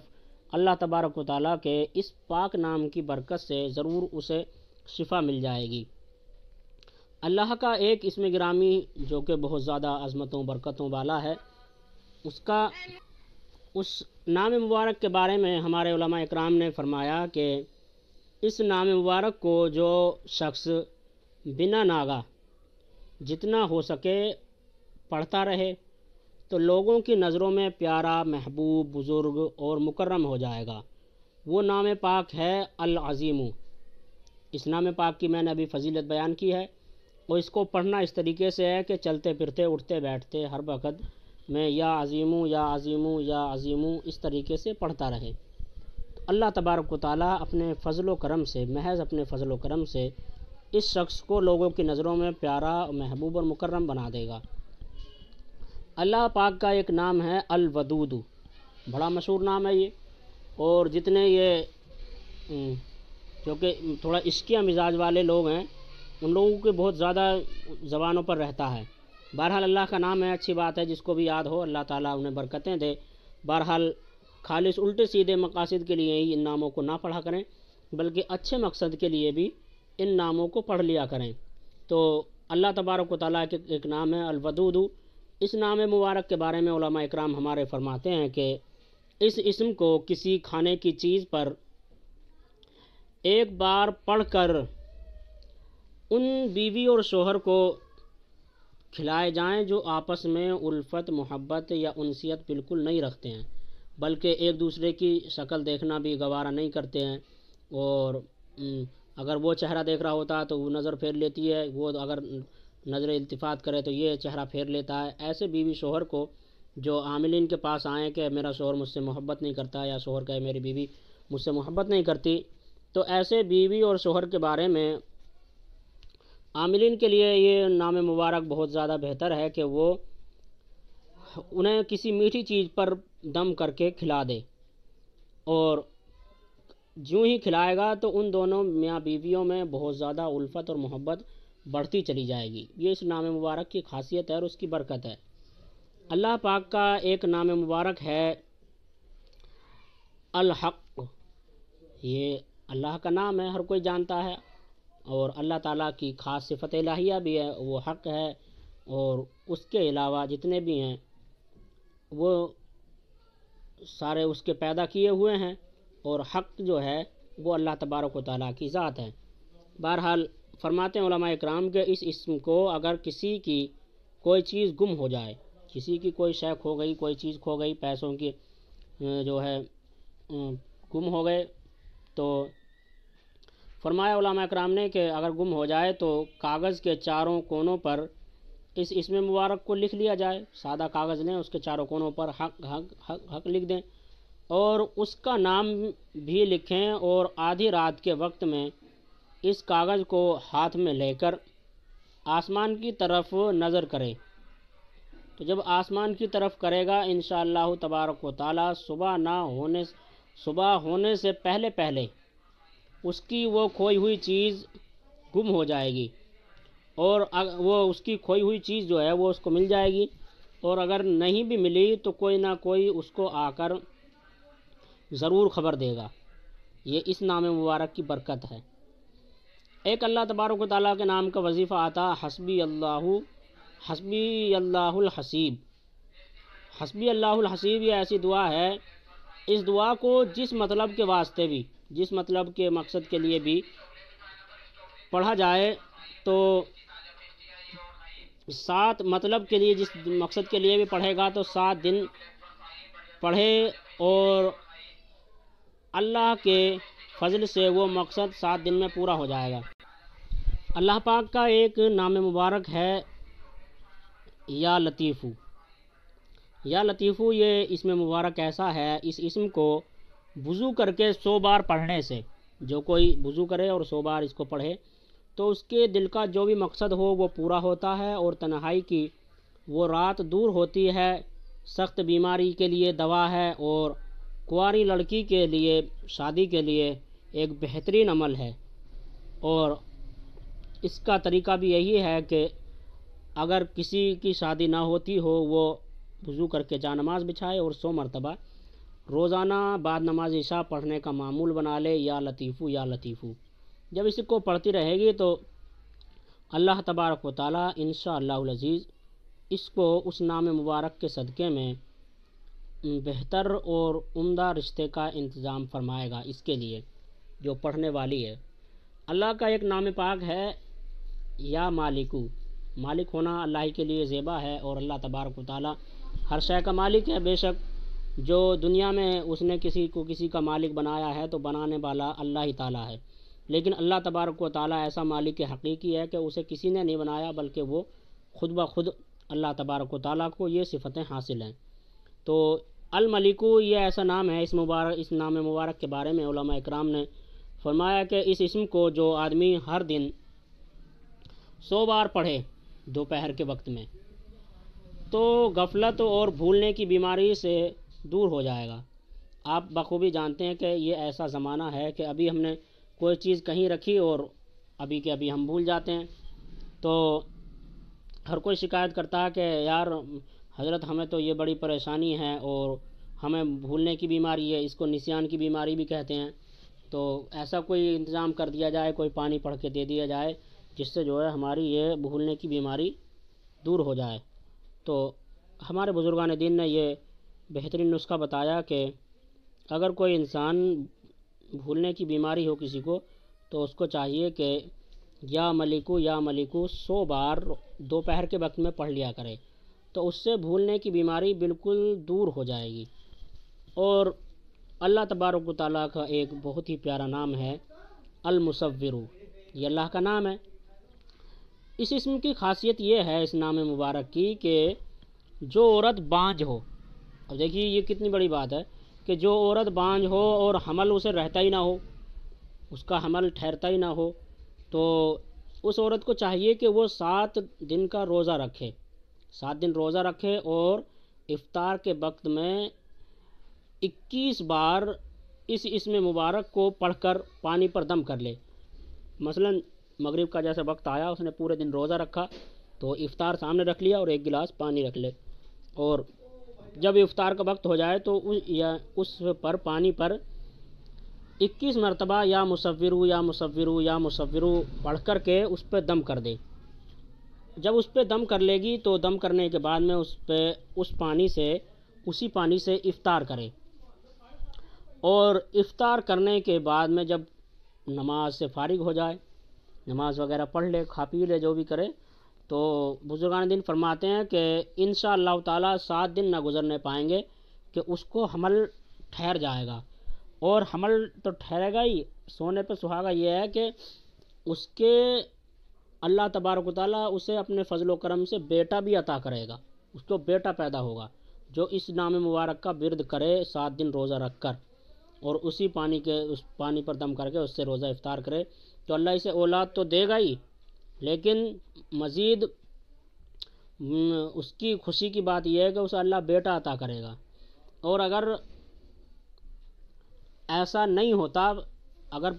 Speaker 1: اللہ تبارک و تعالیٰ کے اس پاک نام کی برکت سے ضرور اسے شفا مل جائے گی۔ اللہ کا ایک اسم گرامی جو کہ بہت زیادہ عظمتوں برکتوں والا ہے، اس نام مبارک کے بارے میں ہمارے علماء اکرام نے فرمایا کہ اس نام مبارک کو جو شخص بنا ناغہ جتنا ہو سکے پڑھتا رہے تو لوگوں کی نظروں میں پیارا، محبوب، بزرگ اور مکرم ہو جائے گا۔ وہ نام پاک ہے العظیم۔ اس نام پاک کی میں نے ابھی فضیلت بیان کی ہے، اور اس کو پڑھنا اس طریقے سے ہے کہ چلتے پھرتے اٹھتے بیٹھتے ہر وقت میں یا عظیمو یا عظیمو یا عظیمو اس طریقے سے پڑھتا رہے۔ اللہ تبارک و تعالیٰ اپنے فضل و کرم سے، محض اپنے فضل و کرم سے اس شخص کو لوگوں کی نظروں میں پیارا، محبوب اور مکرم بنا دے گا۔ اللہ پاک کا ایک نام ہے الودود، بڑا مشہور نام ہے یہ، اور جتنے یہ جو کہ تھوڑا عشقیہ مزاج والے لوگ ہیں ان لوگوں کے بہت زیادہ زبانوں پر رہتا ہے۔ بہرحال اللہ کا نام ہے، اچھی بات ہے، جس کو بھی یاد ہو اللہ تعالیٰ انہیں برکتیں دے۔ بہرحال خالص الٹے سیدھے مقاصد کے لیے ہی ان ناموں کو نہ پڑھا کریں، بلکہ اچھے مقصد کے لیے بھی ان ناموں کو پڑھ لیا کریں۔ تو اللہ تبارک و تعالیٰ کے ایک نام ہے الودود۔ اس نام مبارک کے بارے میں علماء اکرام ہمارے فرماتے ہیں کہ اس اسم کو کسی کھانے کی چیز پر ایک بار پڑھ کر ان بیوی اور شوہر کو کھلائے جائیں جو آپس میں الفت، محبت یا انسیت بالکل نہیں رکھتے ہیں، بلکہ ایک دوسرے کی شکل دیکھنا بھی گوارا نہیں کرتے ہیں، اور اگر وہ چہرہ دیکھ رہا ہوتا ہے تو وہ نظر پھیر لیتی ہے، وہ اگر نظر التفات کرے تو یہ چہرہ پھیر لیتا ہے۔ ایسے بیوی شوہر کو جو عاملین کے پاس آئیں کہ میرا شوہر مجھ سے محبت نہیں کرتا، یا شوہر کہے میری بیوی مجھ سے محبت نہیں کرتی، تو ایسے بیوی اور شوہر کے بارے میں عاملین کے لیے یہ نام مبارک بہت زیادہ بہتر ہے کہ وہ انہیں کسی میٹھی چیز پر دم کر کے کھلا دے، اور جوں ہی کھلائے گا تو ان دونوں میاں بیویوں میں بہت زیادہ الفت اور محبت بڑھتی چلی جائے گی۔ یہ اس نام مبارک کی خاصیت ہے اور اس کی برکت ہے۔ اللہ پاک کا ایک نام مبارک ہے الحق۔ یہ اللہ کا نام ہے، ہر کوئی جانتا ہے، اور اللہ تعالیٰ کی خاص صفت الہیہ بھی ہے، وہ حق ہے، اور اس کے علاوہ جتنے بھی ہیں وہ سارے اس کے پیدا کیے ہوئے ہیں، اور حق جو ہے وہ اللہ تبارک و تعالیٰ کی ذات ہے۔ بہرحال فرماتے ہیں علماء اکرام کہ اس اسم کو اگر کسی کی کوئی چیز گم ہو جائے، کسی کی کوئی شے کھو گئی، کوئی چیز کھو گئی، پیسوں کی جو ہے گم ہو گئے، تو فرمایا علماء اکرام نے کہ اگر گم ہو جائے تو کاغذ کے چاروں کونوں پر اس اسم مبارک کو لکھ لیا جائے۔ سادہ کاغذ لیں، اس کے چاروں کونوں پر حق حق حق حق لکھ دیں، اور اس کا نام بھی لکھیں، اور آدھی رات کے وقت میں اس کاغذ کو ہاتھ میں لے کر آسمان کی طرف نظر کرے، تو جب آسمان کی طرف کرے گا انشاءاللہ تبارک و تعالی صبح ہونے سے پہلے پہلے اس کی وہ کھوئی ہوئی چیز گم ہو جائے گی، اور وہ اس کی کھوئی ہوئی چیز جو ہے وہ اس کو مل جائے گی، اور اگر نہیں بھی ملی تو کوئی نہ کوئی اس کو آ کر ضرور خبر دے گا۔ یہ اس نام مبارک کی برکت ہے۔ ایک اللہ تبارک و تعالیٰ کے نام کا وظیفہ آتا حسبی اللہ الحسیب۔ حسبی اللہ الحسیب یہ ایسی دعا ہے، اس دعا کو جس مطلب کے واسطے بھی، جس مطلب کے مقصد کے لیے بھی پڑھا جائے تو 7 مطلب کے لیے، جس مقصد کے لیے بھی پڑھے گا تو 7 دن پڑھے، اور اللہ کے فضل سے وہ مقصد 7 دن میں پورا ہو جائے گا۔ اللہ پاک کا ایک نام مبارک ہے یا لطیفو۔ یا لطیفو یہ اسم مبارک ایسا ہے، اس اسم کو وضو کر کے 100 بار پڑھنے سے، جو کوئی وضو کرے اور 100 بار اس کو پڑھے تو اس کے دل کا جو بھی مقصد ہو وہ پورا ہوتا ہے، اور تنہائی کی وہ رات دور ہوتی ہے۔ سخت بیماری کے لیے دوا ہے، اور کنواری لڑکی کے لیے شادی کے لیے ایک بہترین عمل ہے، اور اس کا طریقہ بھی یہی ہے کہ اگر کسی کی شادی نہ ہوتی ہو وہ وضو کر کے جا نماز بچھائے اور 100 مرتبہ روزانہ بعد نماز عشاء پڑھنے کا معمول بنا لے، یا لطیفو یا لطیفو۔ جب اس کو پڑھتی رہے گی تو اللہ تبارک و تعالیٰ انشاءاللہ العزیز اس کو اس نام مبارک کے صدقے میں بہتر اور عمدہ رشتے کا انتظام فرمائے گا اس کے لیے جو پڑھنے والی ہے۔ اللہ کا ایک نام پاک ہے یا مالکو۔ مالک ہونا اللہ ہی کے لیے زیبا ہے، اور اللہ تبارک و تعالیٰ ہر شے کا مالک ہے۔ بے شک جو دنیا میں اس نے کسی کو کسی کا مالک بنایا ہے تو بنانے والا اللہ ہی تعالیٰ ہے، لیکن اللہ تبارک و تعالیٰ ایسا مالک حقیقی ہے کہ اسے کسی نے نہیں بنایا، بلکہ وہ خود بخود اللہ تبارک و تعالیٰ کو یہ صفتیں حاصل ہیں۔ تو الملکو یہ ایسا نام ہے، اس نام مبارک کے بارے میں علماء اکرام نے فرمایا کہ اس اسم کو جو آدمی ہر دن 100 بار پڑھے دوپہر کے وقت میں تو غفلت اور بھولنے کی بیماری سے دور ہو جائے گا۔ آپ بخوبی جانتے ہیں کہ یہ ایسا زمانہ ہے کہ ابھی ہم نے کوئی چیز کہیں رکھی اور ابھی کے ابھی ہم بھول جاتے ہیں، تو ہر کوئی شکایت کرتا ہے کہ یار حضرت ہمیں تو یہ بڑی پریشانی ہے اور ہمیں بھولنے کی بیماری ہے، اس کو نسیان کی بیماری بھی کہتے ہیں، تو ایسا کوئی انتظام کر دیا جائے، کوئی پانی پڑھ کے دے دیا جائے جس سے جو ہے ہماری یہ بھولنے کی بیماری دور ہو جائے۔ تو ہمارے بزرگان دین نے یہ بہترین نسخہ بتایا کہ اگر کوئی انسان بھولنے کی بیماری ہو کسی کو تو اس کو چاہیے کہ یا ملکو 100 بار دوپہر کے وقت میں پڑھ لیا کرے تو اس سے بھولنے کی بیماری بالکل دور ہو جائے گی۔ اور اللہ تبارک و تعالیٰ کا ایک بہت ہی پیارا نام ہے المصور، یہ اللہ کا نام ہے۔ اس اسم کی خاصیت یہ ہے اس نام مبارک کی کہ جو عورت بانجھ ہو، اب دیکھیے یہ کتنی بڑی بات ہے کہ جو عورت بانجھ ہو اور حمل اسے رہتا ہی نہ ہو، اس کا حمل ٹھہرتا ہی نہ ہو، تو اس عورت کو چاہیے کہ وہ 7 دن کا روزہ رکھے، 7 دن روزہ رکھے اور افطار کے وقت میں 21 بار اس اسم مبارک کو پڑھ کر پانی پر دم کر لے۔ مثلا مغرب کا جیسے وقت آیا، اس نے پورے دن روزہ رکھا تو افطار سامنے رکھ لیا اور 1 گلاس پانی رکھ لے، اور جب افطار کا وقت ہو جائے تو اس پر پانی پر 21 مرتبہ یا مصورو یا مصورو یا مصورو پڑھ کر کے اس پہ دم کر دے۔ جب اس پہ دم کر لے گی تو دم کرنے کے بعد میں اسی پانی سے افطار کرے، اور افطار کرنے کے بعد میں جب نماز سے فارغ ہو جائے، نماز وغیرہ پڑھ لے، کھا پی لے، جو بھی کرے، تو بزرگان دین فرماتے ہیں کہ انشاءاللہ تعالیٰ 7 دن نہ گزرنے پائیں گے کہ اس کو حمل ٹھہر جائے گا۔ اور حمل تو ٹھہرے گا ہی، سونے پہ سہاگا یہ ہے کہ اس کے اللہ تبارک و تعالیٰ اسے اپنے فضل و کرم سے بیٹا بھی عطا کرے گا، اس کو بیٹا پیدا ہوگا جو اس نام مبارک کا ورد کرے 7 دن روزہ رکھ کر، اور اس پانی پر دم کر کے اس سے روزہ افطار کرے، تو اللہ اسے اولاد تو دے گا ہی، لیکن مزید اس کی خوشی کی بات یہ ہے کہ اسے اللہ بیٹا عطا کرے گا۔ اور اگر ایسا نہیں ہوتا، اگر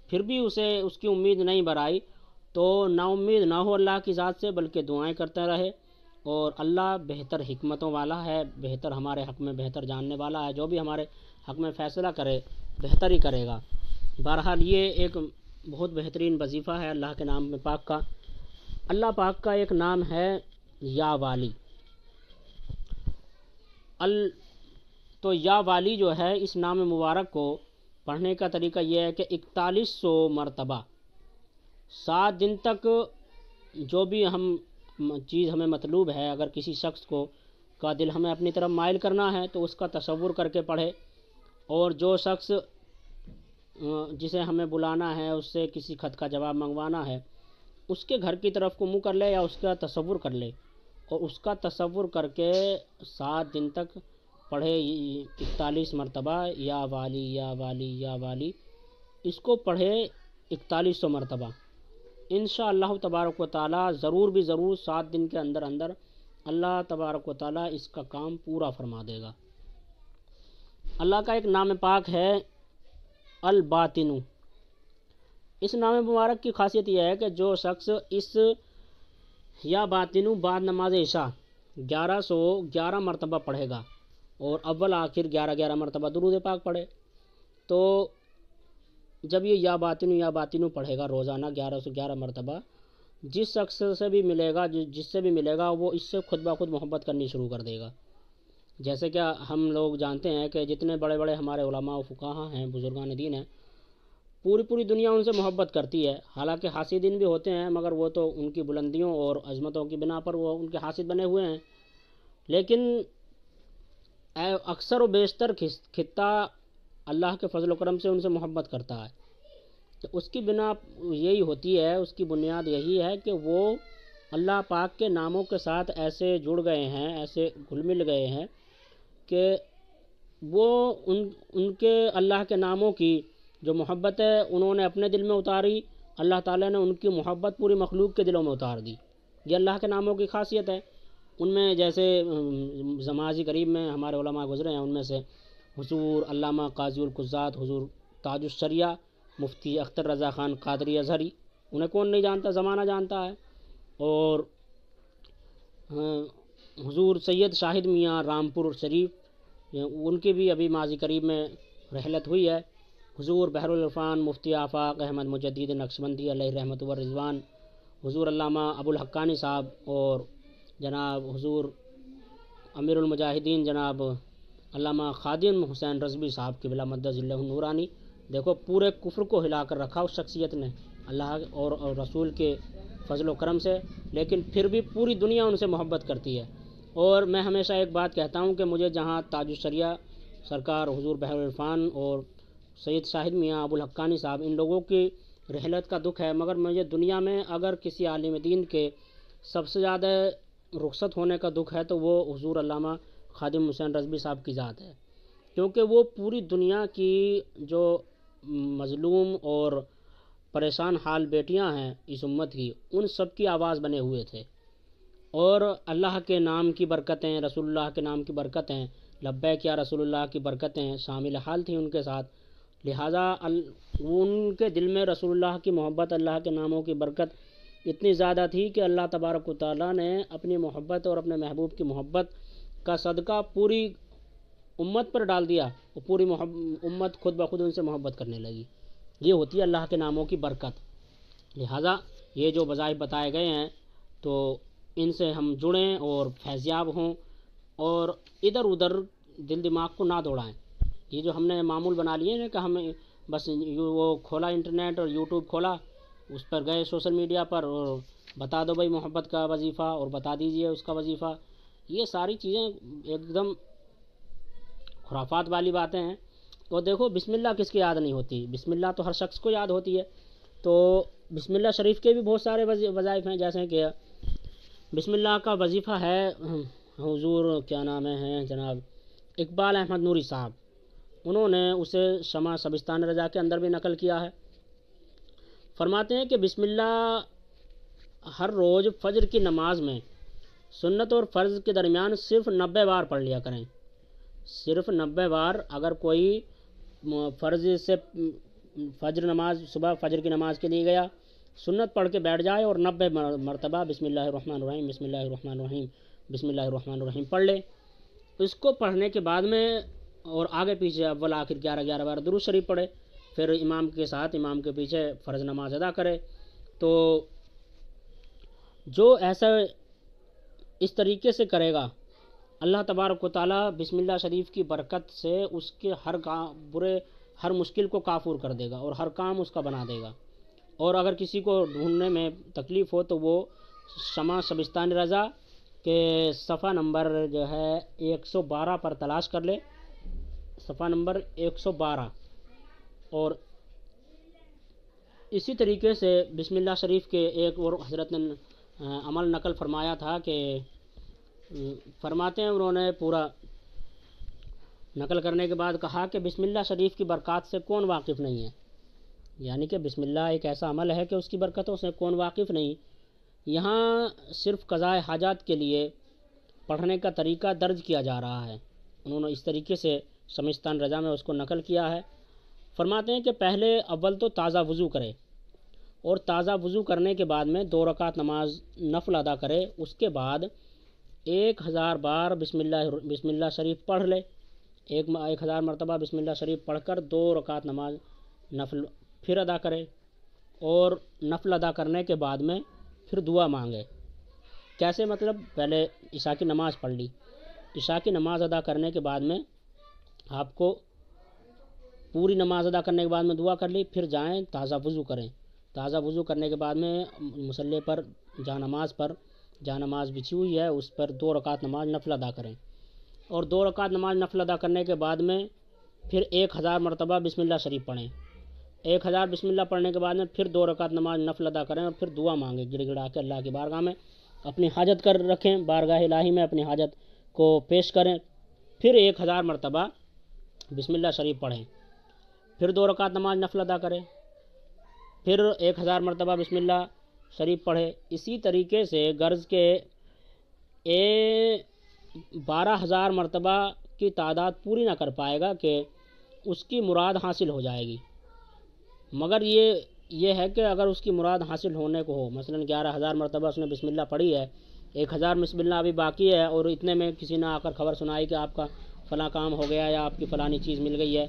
Speaker 1: پھر بھی اس کی امید نہیں بھرائی، تو نا امید نہ ہو اللہ کی ذات سے، بلکہ دعائیں کرتے رہے، اور اللہ بہتر حکمتوں والا ہے، بہتر ہمارے حق میں بہتر جاننے والا ہے، جو بھی ہمارے حق میں فیصلہ کرے بہتر ہی کرے گا۔ بہرحال یہ ایک بہت بہترین وظیفہ ہے اللہ کے نام پاک کا۔ اللہ پاک کا ایک نام ہے یا والی۔ تو یا والی جو ہے، اس نام مبارک کو پڑھنے کا طریقہ یہ ہے کہ 4100 مرتبہ 7 دن تک جو بھی چیز ہمیں مطلوب ہے، اگر کسی شخص کا دل ہمیں اپنی طرف مائل کرنا ہے تو اس کا تصور کر کے پڑھے، اور جو شخص جسے ہمیں بلانا ہے، اس سے کسی خط کا جواب منگوانا ہے، اس کے گھر کی طرف کو منہ کر لے یا اس کا تصور کر لے، اور اس کا تصور کر کے 7 دن تک پڑھے 41 مرتبہ یا والی یا والی یا والی، اس کو پڑھے 4100 مرتبہ، انشاءاللہ تبارک و تعالیٰ ضرور بھی ضرور 7 دن کے اندر اندر اللہ تبارک و تعالیٰ اس کا کام پورا فرما دے گا۔ اللہ کا ایک نام پاک ہے الباطن۔ اس نام مبارک کی خاصیت یہ ہے کہ جو شخص اس یا باطن بعد نماز عشاء 1111 مرتبہ پڑھے گا، اور اول آخر 11 مرتبہ درود پاک پڑھے، تو جب یہ یا باطن پڑھے گا روزانہ 1111 مرتبہ، جس شخص سے بھی ملے گا، جس سے بھی ملے گا، وہ اس سے خود بخود محبت کرنی شروع کر دے گا۔ جیسے کہ ہم لوگ جانتے ہیں کہ جتنے بڑے بڑے ہمارے علماء و فقہاء ہیں، بزرگان دین ہیں، پوری دنیا ان سے محبت کرتی ہے، حالانکہ حاسدین بھی ہوتے ہیں، مگر وہ تو ان کی بلندیوں اور عظمتوں کی بنا پر وہ ان کے حاسد بنے ہوئے ہیں، لیکن اکثر و بیشتر خطہ اللہ کے فضل و کرم سے ان سے محبت کرتا ہے، تو اس کی بنا یہی ہوتی ہے، اس کی بنیاد یہی ہے کہ وہ اللہ پاک کے ناموں کے ساتھ ایسے جڑ گئے ہیں، ایسے گھل مل گئے ہیں کہ وہ ان کے اللہ کے ناموں کی جو محبت ہے انہوں نے اپنے دل میں اتاری، اللہ تعالیٰ نے ان کی محبت پوری مخلوق کے دلوں میں اتار دی۔ یہ اللہ کے ناموں کی خاصیت ہے۔ ان میں جیسے ماضی قریب میں ہمارے علماء گزرے ہیں، ان میں سے حضور علامہ قاضی القضات، حضور تاج الشریعہ، مفتی اختر رضا خان قادری ازہری، انہیں کون نہیں جانتا، زمانہ جانتا ہے، اور حضور سید شاہد میاں رامپور شریف، ان کی بھی ابھی ماضی قریب میں رحلت ہوئی ہے، حضور بحر العرفان مفتی آفاق احمد مجدد نقشبندی علیہ رحمت و رضوان، حضور علامہ ابو الحقانی صاحب، اور جناب حضور امیر المجاہدین جناب علامہ خادم حسین رضوی صاحب کی بلا مدد اللہ نورانی۔ دیکھو پورے کفر کو ہلا کر رکھا اس شخصیت نے، اللہ اور رسول کے فضل و کرم سے، لیکن پھر بھی پوری دنیا ان سے محبت کرتی ہے۔ اور میں ہمیشہ ایک بات کہتا ہوں کہ مجھے جہاں تاج الشریعہ سرکار حضور بحر العرفان اور سید شاہد میاں ابو الحقانی صاحب ان لوگوں کی رحلت کا دکھ ہے، مگر مجھے دنیا میں اگر کسی عالم دین کے سب سے زیادہ رخصت ہونے کا دکھ ہے تو وہ حضور علامہ خادم حسین رضوی صاحب کی ذات ہے، کیونکہ وہ پوری دنیا کی جو مظلوم اور پریشان حال بیٹیاں ہیں اس امت کی، ان سب کی آواز بنے ہوئے تھے، اور اللہ کے نام کی برکتیں، رسول اللہ کے نام کی برکتیں، لبیک یا رسول اللہ کی برکتیں شامل حال تھیں ان کے ساتھ، لہٰذا ان کے دل میں رسول اللہ کی محبت، اللہ کے ناموں کی برکت اتنی زیادہ تھی کہ اللہ تبارک و تعالیٰ نے اپنی محبت اور اپنے محبوب کی محبت کا صدقہ پوری امت پر ڈال دیا، اور پوری امت خود بخود ان سے محبت کرنے لگی۔ یہ ہوتی ہے اللہ کے ناموں کی برکت۔ لہٰذا یہ جو وظائف بتائے گئے ہیں تو ان سے ہم جڑیں اور فیضیاب ہوں، اور ادھر ادھر دل دماغ کو نہ دوڑائیں۔ یہ جو ہم نے معمول بنا لیے ہیں کہ ہم بس وہ کھولا انٹرنیٹ اور یوٹیوب کھولا، اس پر گئے سوشل میڈیا پر اور بتا دو بھائی محبت کا وظیفہ اور بتا دیجئے اس کا وظیفہ، یہ ساری چیزیں ایک دم خرافات والی باتیں ہیں۔ تو دیکھو بسم اللہ کس کی یاد نہیں ہوتی؟ بسم اللہ تو ہر شخص کو یاد ہوتی ہے۔ تو بسم اللہ شریف کے بھی بہت سارے وظائف ہیں، جیسے کہ بسم اللہ کا وظیفہ ہے، حضور کیا نام ہے جناب اقبال احمد نوری صاحب، انہوں نے اسے شمع شبستان رضا کے اندر بھی نقل کیا ہے۔ فرماتے ہیں کہ بسم اللہ ہر روز فجر کی نماز میں سنت اور فرض کے درمیان صرف 90 بار پڑھ لیا کریں، صرف 90 بار۔ اگر کوئی فرض سے فجر نماز، صبح فجر کی نماز کے لیے گیا، سنت پڑھ کے بیٹھ جائے اور 90 مرتبہ بسم اللہ الرحمن الرحیم بسم اللہ الرحمن الرحیم بسم اللہ الرحمن الرحیم پڑھ لے۔ اس کو پڑھنے کے بعد میں اور آگے پیچھے اول آخر 11 بار درود شریف پڑھے، پھر امام کے ساتھ امام کے پیچھے فرض نماز ادا کرے۔ تو جو ایسا اس طریقے سے کرے گا، اللہ تبارک و تعالیٰ بسم اللہ شریف کی برکت سے اس کے ہر مشکل کو کافور کر دے گا اور ہر کام اس کا بنا دے گا۔ اور اگر کسی کو ڈھونڈنے میں تکلیف ہو تو وہ شمع شبستان رضا کے صفحہ نمبر جو ہے 112 پر تلاش کر لے، صفحہ نمبر 112۔ اور اسی طریقے سے بسم اللہ شریف کے ایک اور حضرت نے عمل نقل فرمایا تھا کہ فرماتے ہیں انہوں نے پورا نقل کرنے کے بعد کہا کہ بسم اللہ شریف کی برکات سے کون واقف نہیں ہے، یعنی کہ بسم اللہ ایک ایسا عمل ہے کہ اس کی برکتوں سے کون واقف نہیں۔ یہاں صرف قضاء حاجات کے لیے پڑھنے کا طریقہ درج کیا جا رہا ہے، انہوں نے اس طریقے سے شمستان رضا میں اس کو نقل کیا ہے۔ فرماتے ہیں کہ پہلے اول تو تازہ وضو کرے، اور تازہ وضو کرنے کے بعد میں 2 رکعت نماز نفل ادا کرے، اس کے بعد 1000 بار بسم اللہ شریف پڑھ لے، 1000 مرتبہ بسم اللہ شریف پڑھ کر 2 رکعت نماز نفل پھر ادا کرے، اور نفل ادا کرنے کے بعد میں پھر دعا مانگے۔ کیسے؟ مطلب پہلے عشاء کی نماز پڑھ لی، عشاء کی نماز ادا کرنے کے بعد میں آپ کو پوری نماز ادا کرنے کے بعد میں دعا کر لی، پھر جائیں تازہ وضو کریں، تازہ وضو کرنے کے بعد میں مصلی پر جہاں نماز بچھی ہوئی ہے اس پر 2 رکعت نماز نفل ادا کریں، اور 2 رکعت نماز نفل ادا کرنے کے بعد میں پھر 1000 مرتبہ بسم اللہ شریف پڑھیں، 1000 بسم اللہ پڑھنے کے بعد میں پھر 2 رکعت نماز نفل ادا کریں، اور پھر دعا مانگیں گڑ گڑا کے اللہ کی بارگاہ میں، اپنی حاجت کر رکھیں، بارگاہ الہی میں اپنی حاجت کو پیش کریں، پھر 1000 مرتبہ بسم اللہ شریف پڑھیں، پھر 2 رکعت نماز نفل ادا کریں، پھر 1000 مرتبہ بسم اللہ شریف پڑھے۔ اسی طریقے سے غرض کے 12000 مرتبہ کی تعداد پوری نہ کر پائے گا کہ اس کی مراد حاصل ہو جائے گی، مگر یہ ہے کہ اگر اس کی مراد حاصل ہونے کو ہو، مثلا 11000 مرتبہ اس نے بسم اللہ پڑھی ہے، 1000 بسم اللہ ابھی باقی ہے، اور اتنے میں کسی نے آ کر خبر سنائی کہ آپ کا فلاں کام ہو گیا یا آپ کی فلانی چیز مل گئی ہے،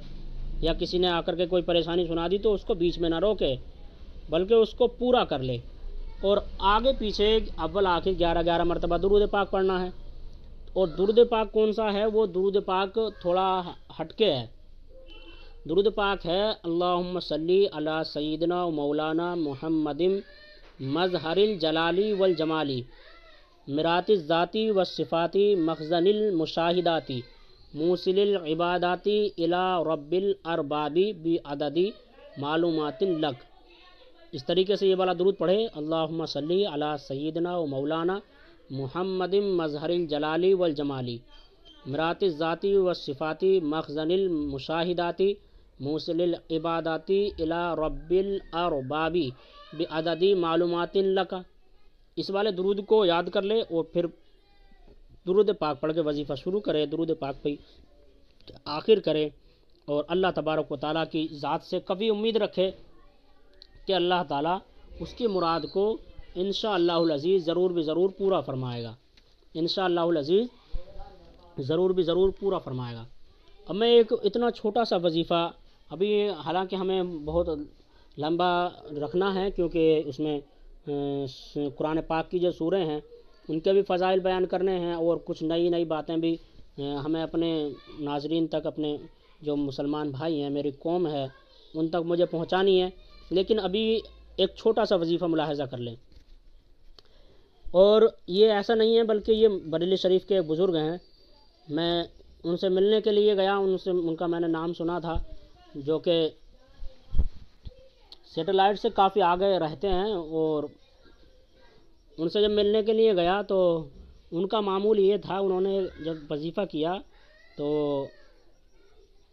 Speaker 1: یا کسی نے آ کر کے کوئی پریشانی سنا دی، تو اس کو بیچ میں نہ روکے بلکہ اس کو پورا کر لے، اور آگے پیچھے اول آخر 11 مرتبہ درود پاک پڑھنا ہے۔ اور درود پاک کون سا ہے؟ وہ درود پاک تھوڑا ہٹ کے ہے، درود پاک ہے اللہم صلی علی سیدنا و مولانا محمد مظہر الجلالی والجمالی مرات الذاتی والصفاتی مخزن المشاہداتی موصل العباداتی الی رب الاربابی بعدد معلومات لک۔ اس طریقے سے یہ والا درود پڑھے، اللہم صلی علی سیدنا و مولانا محمد مظہر الجلالی والجمالی مرات الذاتی والصفاتی مخزن المشاہداتی موصل العباداتی الی رب الاربابی بعدد معلومات لک۔ اس والے درود کو یاد کر لے اور پھر درود پاک پڑھ کے وظیفہ شروع کرے، درود پاک پہ آخر کرے، اور اللہ تبارک و تعالیٰ کی ذات سے کبھی امید رکھے کہ اللہ تعالیٰ اس کی مراد کو انشاءاللہ العزیز ضرور بھی ضرور پورا فرمائے گا، انشاءاللہ العزیز ضرور بھی ضرور پورا فرمائے گا۔ اب میں ایک اتنا چھوٹا سا وظیفہ، ابھی حالانکہ ہمیں بہت لمبا رکھنا ہے کیونکہ اس میں قرآن پاک کی جو سوریں ہیں ان کے بھی فضائل بیان کرنے ہیں، اور کچھ نئی باتیں بھی ہمیں اپنے ناظرین تک، اپنے جو مسلمان بھائی ہیں، میری قوم ہے، ان تک مجھے پہنچانی ہے۔ لیکن ابھی ایک چھوٹا سا وظیفہ ملاحظہ کر لیں، اور یہ ایسا نہیں ہے بلکہ یہ بریلی شریف کے ایک بزرگ ہیں، میں ان سے ملنے کے لیے گیا، ان کا میں نے نام سنا تھا، جو کہ سیٹلائٹ سے کافی آگے رہتے ہیں، اور ان سے جب ملنے کے لیے گیا تو ان کا معمول یہ تھا، انہوں نے جب وظیفہ کیا تو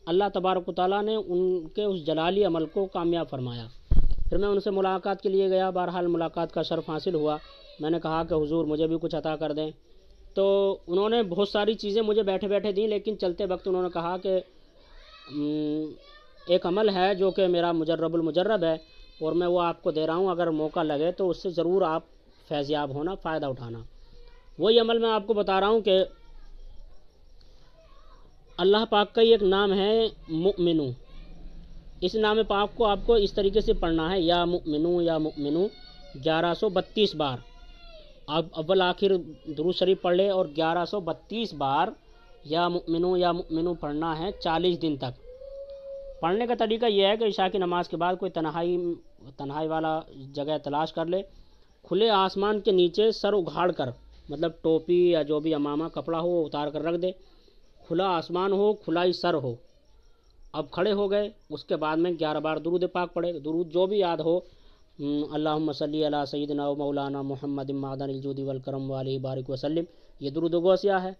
Speaker 1: اللہ تبارک و تعالیٰ نے ان کے اس جلالی عمل کو کامیاب فرمایا۔ پھر میں ان سے ملاقات کے لیے گیا، بہرحال ملاقات کا شرف حاصل ہوا، میں نے کہا کہ حضور مجھے بھی کچھ عطا کر دیں، تو انہوں نے بہت ساری چیزیں مجھے بیٹھے بیٹھے دیں، لیکن چلتے وقت انہوں نے کہا کہ ایک عمل ہے جو کہ میرا مجرب المجرب ہے، اور میں وہ آپ کو دے رہا ہوں، اگر موقع لگے تو اس سے ضرور آپ فیض یاب ہونا، فائدہ اٹھانا۔ وہی عمل میں آپ کو بتا رہا ہوں کہ اللہ پاک کا ایک نام ہے مؤمنو، اس نام پاک کو آپ کو اس طریقے سے پڑھنا ہے، یا مؤمنو یا مؤمنو 1132 بار، آپ اول آخر درود شریف پڑھ لے، اور 1132 بار یا مؤمنو پڑھنا ہے 40 دن تک۔ پڑھنے کا طریقہ یہ ہے کہ عشاء کی نماز کے بعد کوئی تنہائی والا جگہ تلاش کر لے، کھلے آسمان کے نیچے سر اگھاڑ کر، مطلب ٹوپی یا جو بھی عمامہ کپڑا ہو وہ اتار کر رکھ دے، کھلا آسمان ہو، کھلا ہی سر ہو۔ اب کھڑے ہو گئے، اس کے بعد میں 11 بار درود پاک پڑھے، درود جو بھی یاد ہو، اللہم صلی علی سیدنا و مولانا محمد معدن الجود والکرم وعلیہ بارک وسلم، یہ درود غوثیہ ہے۔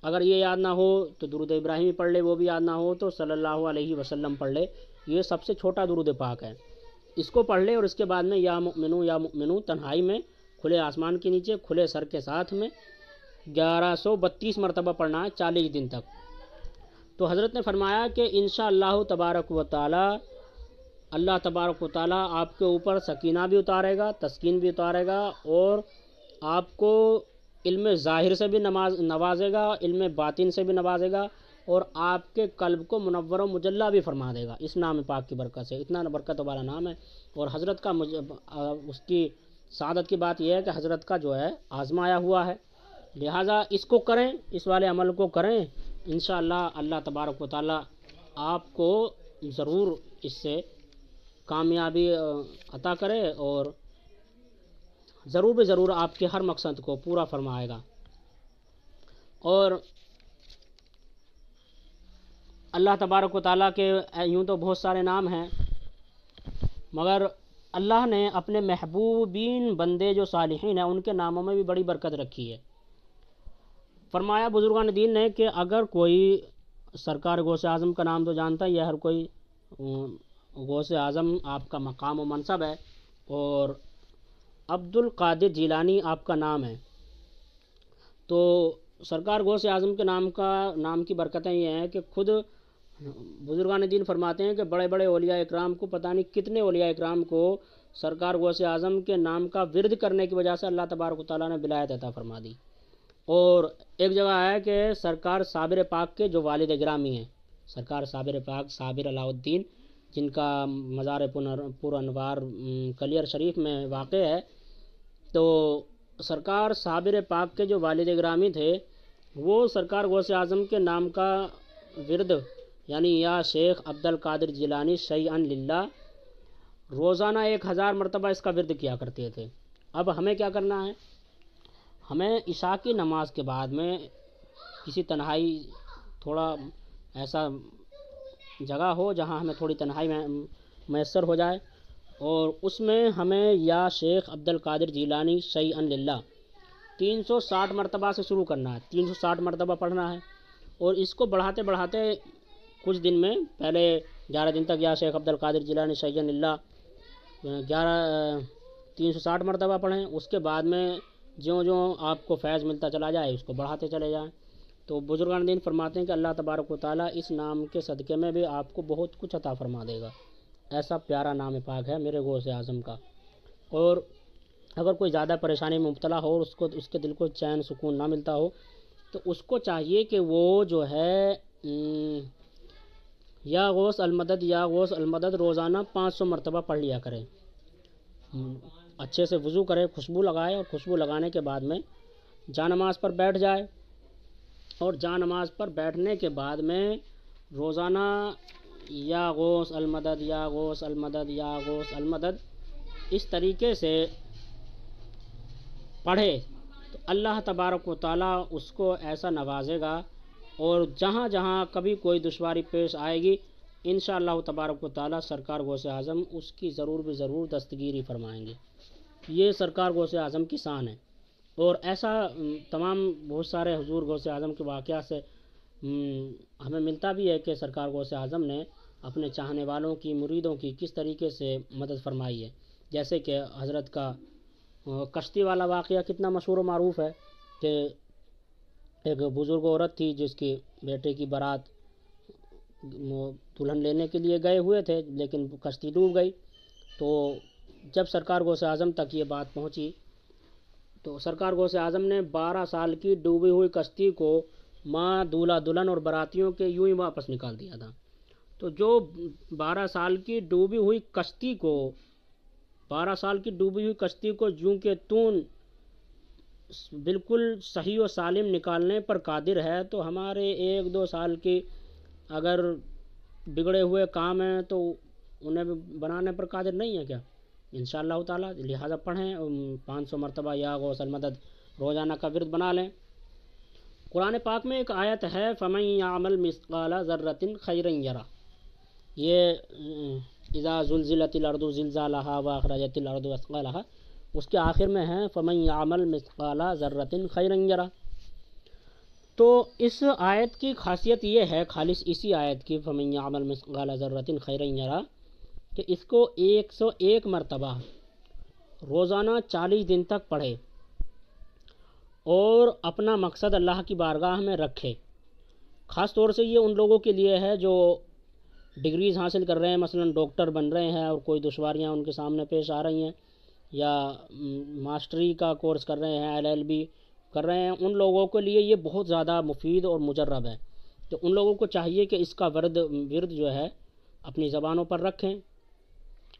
Speaker 1: اگر یہ یاد نہ ہو تو درود ابراہیمی پڑھ لے، وہ بھی یاد نہ ہو تو صلی اللہ علیہ وسلم پڑھ لے، یہ سب سے چھوٹا درود پاک ہے، اس کو پڑھ لے، اور اس کے بعد میں یا مؤمنو تنہائی میں کھلے آسمان کے نیچے کھلے سر کے ساتھ میں 1132 مرتبہ پڑھنا ہے 40 دن تک۔ تو حضرت نے فرمایا کہ انشاءاللہ تبارک و تعالی، اللہ تبارک و تعالی آپ کے اوپر سکینہ بھی اتارے گا، تسکین بھی اتارے گا، اور آپ کو علم ظاہر سے بھی نوازے گا، علم باطن سے بھی نوازے گا، اور آپ کے قلب کو منور و مجلہ بھی فرما دے گا اس نام پاک کی برکت سے۔ اتنا برکت والا نام ہے، اور حضرت کا اس کی سعادت کی بات یہ ہے کہ حضرت کا جو ہے آزمایا ہوا ہے، لہٰذا اس کو کریں، اس والے عمل کو کریں، انشاءاللہ اللہ تبارک و تعالی آپ کو ضرور اس سے کامیابی عطا کرے، اور ضرور بھی ضرور آپ کے ہر مقصد کو پورا فرمائے گا۔ اور اللہ تبارک و تعالیٰ کے یوں تو بہت سارے نام ہیں، مگر اللہ نے اپنے محبوبین بندے جو صالحین ہیں ان کے ناموں میں بھی بڑی برکت رکھی ہے۔ فرمایا بزرگان دین نے کہ اگر کوئی سرکار غوث اعظم کا نام تو جانتا ہی ہے ہر کوئی، غوث اعظم آپ کا مقام و منصب ہے، اور عبد القادر جیلانی آپ کا نام ہے، تو سرکار غوث اعظم کے نام کی برکتیں یہ ہیں کہ خود بزرگان دین فرماتے ہیں کہ بڑے بڑے اولیاء اکرام کو، پتہ نہیں کتنے اولیاء اکرام کو سرکار غوث اعظم کے نام کا ورد کرنے کی وجہ سے اللہ تبارک و تعالیٰ نے ولایت عطا فرما دی۔ اور ایک جگہ ہے کہ سرکار صابر پاک کے جو والد گرامی ہیں، سرکار صابر پاک صابر علاء الدین، جن کا مزار پر انوار کلیر شریف میں واقع ہے، تو سرکار صابر پاک کے جو والد گرامی تھے وہ سرکار غوث اعظم کے نام کا ورد، یعنی یا شیخ عبد القادر جیلانی شیئا للہ، روزانہ 1000 مرتبہ اس کا ورد کیا کرتے تھے، اب ہمیں کیا کرنا ہے، ہمیں عشاء کی نماز کے بعد میں کسی تنہائی، تھوڑا ایسا جگہ ہو جہاں ہمیں تھوڑی تنہائی میسر ہو جائے، اور اس میں ہمیں یا شیخ عبد القادر جیلانی شیئا للہ 360 مرتبہ سے شروع کرنا ہے، 360 مرتبہ پڑھنا ہے، اور اس کو بڑھاتے بڑھاتے کچھ دن میں، پہلے 11 دن تک یا شیخ عبد القادر جیلانی شیئا للہ 360 مرتبہ پڑھیں، اس کے بعد میں جوں جوں آپ کو فیض ملتا چلا جائے اس کو بڑھاتے چلے جائیں۔ تو بزرگان دین فرماتے ہیں کہ اللہ تبارک و تعالیٰ اس نام کے صدقے میں بھی آپ کو بہت کچھ عطا فرما دے گا، ایسا پیارا نام پاک ہے میرے غوث اعظم کا۔ اور اگر کوئی زیادہ پریشانی میں مبتلا ہو اور اس کے دل کو چین سکون نہ ملتا ہو، تو اس کو چاہیے کہ وہ جو ہے یا غوث المدد یا غوث المدد روزانہ 500 مرتبہ پڑھ لیا کرے، اچھے سے وضو کرے، خوشبو لگائے، اور خوشبو لگانے کے بعد میں جا نماز پر بیٹھ جائے، اور جا نماز پر بیٹھنے کے بعد میں روزانہ یا غوث المدد یا غوث المدد یا غوث المدد اس طریقے سے پڑھے، تو اللہ تبارک و تعالیٰ اس کو ایسا نوازے گا، اور جہاں جہاں کبھی کوئی دشواری پیش آئے گی انشاءاللہ تبارک و تعالیٰ سرکار غوث اعظم اس کی ضرور بھی ضرور دستگیری فرمائیں گے۔ یہ سرکار غوث اعظم کی شان ہے، اور ایسا تمام بہت سارے حضور غوث اعظم کے واقعات سے ہمیں ملتا بھی ہے کہ سرکار غوث اعظم نے اپنے چاہنے والوں کی، مریدوں کی کس طریقے سے مدد فرمائی ہے۔ جیسے کہ حضرت کا کشتی والا واقعہ کتنا مشہور و معروف ہے کہ ایک بزرگ عورت تھی جس کی بیٹے کی بارات دلہن لینے کے لیے گئے ہوئے تھے، لیکن کشتی ڈوب گئی۔ تو جب سرکار غوث اعظم تک یہ بات پہنچی تو سرکار غوث اعظم نے 12 سال کی ڈوبی ہوئی کشتی کو ماں، دولہا دلہن اور براتیوں کے یوں ہی واپس نکال دیا تھا۔ تو جو 12 سال کی ڈوبی ہوئی کشتی کو 12 سال کی ڈوبی ہوئی کشتی کو جوں کہ تون بالکل صحیح و سالم نکالنے پر قادر ہے، تو ہمارے 1-2 سال کی اگر بگڑے ہوئے کام ہیں تو انہیں بنانے پر قادر نہیں ہے کیا؟ انشاءاللہ تعالیٰ لہٰذا پڑھیں، 500 مرتبہ یا غوث المدد روزانہ کا ورد بنا لیں۔ قرآن پاک میں ایک آیت ہے فَمَن يَعْمَلْ مِثْقَالَ ذَرَّةٍ خَيْرًا يَرَهُ، یہ اذا زلزلت الارض زلزالها واخرجت الارض اثقالها، اس کے آخر میں ہے فَمَن يَعْمَلْ مِثْقَالَ ذَرَّةٍ خَيْرًا يَرَهُ۔ تو اس آیت کی خاصیت یہ ہے، خالص اسی آیت کی فَمَن يَعْمَلْ مِثْقَالَ ذَرَّةٍ خَيْرًا يَرَهُ، کہ اس کو 101 مرتبہ روزانہ 40 دن تک پڑھے اور اپنا مقصد اللہ کی بارگاہ میں رکھے۔ خاص طور سے یہ ان لوگوں کے لیے ہے جو ڈگریز حاصل کر رہے ہیں، مثلا ڈاکٹر بن رہے ہیں اور کوئی دشواریاں ان کے سامنے پیش آ رہی ہیں، یا ماسٹری کا کورس کر رہے ہیں، LLB کر رہے ہیں، ان لوگوں کے لیے یہ بہت زیادہ مفید اور مجرب ہے۔ تو ان لوگوں کو چاہیے کہ اس کا ورد جو ہے اپنی زبانوں پر رکھیں،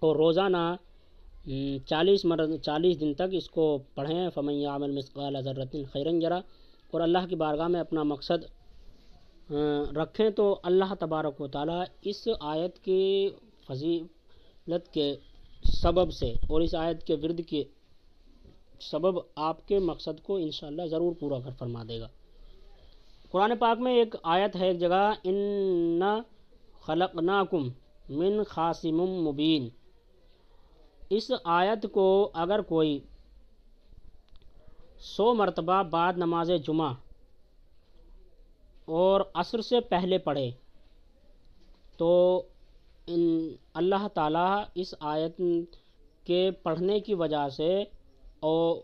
Speaker 1: اور روزانہ 40 دن تک اس کو پڑھیں، فَمَن يَعْمَلْ مِثْقَالَ ذَرَّةٍ خَيْرًا يَرَهُ، اور اللہ کی بارگاہ میں اپنا مقصد رکھیں۔ تو اللہ تبارک و تعالیٰ اس آیت کی فضیلت کے سبب سے اور اس آیت کے ورد کے سبب آپ کے مقصد کو انشاءاللہ ضرور پورا فرما دے گا۔ قرآن پاک میں ایک آیت ہے ایک جگہ اِنَّا خَلَقْنَاكُم مِّن خَاصِمٍ مُّبِينٍ، اس آیت کو اگر کوئی 100 مرتبہ بعد نماز جمعہ اور عصر سے پہلے پڑھے تو اللہ تعالیٰ اس آیت کے پڑھنے کی وجہ سے اور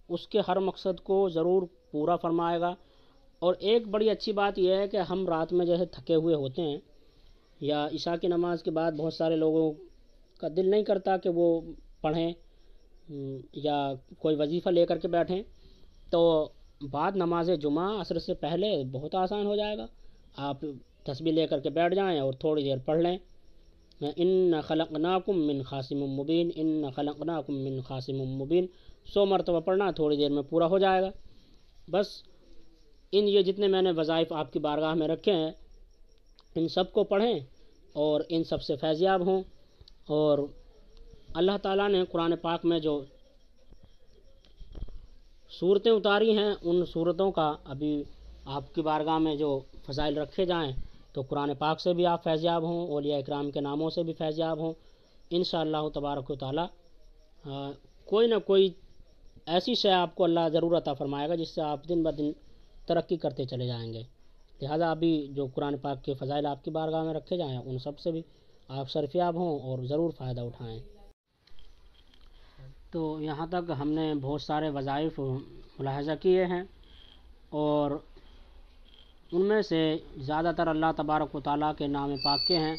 Speaker 1: اس کے ہر مقصد کو ضرور پورا فرمائے گا۔ اور ایک بڑی اچھی بات یہ ہے کہ ہم رات میں جو ہے تھکے ہوئے ہوتے ہیں، یا عشاء کی نماز کے بعد بہت سارے لوگوں کا دل نہیں کرتا کہ وہ پڑھیں یا کوئی وظیفہ لے کر کے بیٹھیں، تو بعد نماز جمعہ عصر سے پہلے بہت آسان ہو جائے گا، آپ تسبیح لے کر کے بیٹھ جائیں اور تھوڑی دیر پڑھ لیں، اِنَّ خَلَقْنَاكُم مِّن خَاصِمٍ مُّبِينٍ اِنَّ خَلَقْنَاكُم مِّن خَاصِمٍ مُّبِينٍ 100 مرتبہ پڑھنا، تھوڑی دیر میں پورا ہو جائے گا۔ بس یہ جتنے میں نے وظائف آپ کی بارگاہ میں رکھے ہیں ان سب کو پڑھیں اور ان سب سے فیضیاب ہوں۔ اور اللہ تعالیٰ نے قرآن پاک میں جو صورتیں اتاری ہیں ان صورتوں کا ابھی آپ کی بارگاہ میں جو فضائل رکھے جائیں تو قرآن پاک سے بھی آپ فیضیاب ہوں، اولیاء اکرام کے ناموں سے بھی فیضیاب ہوں انشاءاللہ تبارک و تعالی۔ کوئی نہ کوئی ایسی شے آپ کو اللہ ضرور عطا فرمائے گا جس سے آپ دن بدن ترقی کرتے چلے جائیں گے۔ لہذا ابھی جو قرآن پاک کے فضائل آپ کی بارگاہ میں رکھے جائیں ان سب سے بھی آپ سرفیاب ہوں اور ضرور فائدہ اٹھائیں۔ تو یہاں تک ہم نے بہت سارے وظائف ملاحظہ کیے ہیں، اور ان میں سے زیادہ تر اللہ تبارک و تعالیٰ کے نام پاک کے ہیں۔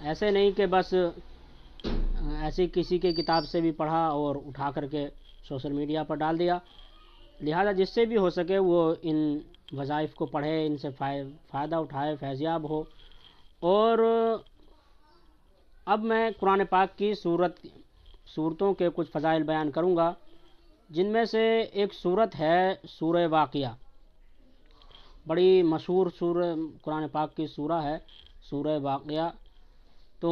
Speaker 1: ایسے نہیں کہ بس ایسی کسی کی کتاب سے بھی پڑھا اور اٹھا کر کے سوشل میڈیا پر ڈال دیا، لہذا جس سے بھی ہو سکے وہ ان وظائف کو پڑھے، ان سے فائدہ اٹھائے، فیضیاب ہو۔ اور اب میں قرآن پاک کی صورتوں کے کچھ فضائل بیان کروں گا، جن میں سے ایک صورت ہے سورہ واقعہ۔ بڑی مشہور سورہ قرآن پاک کی سورہ ہے سورہ واقعہ۔ تو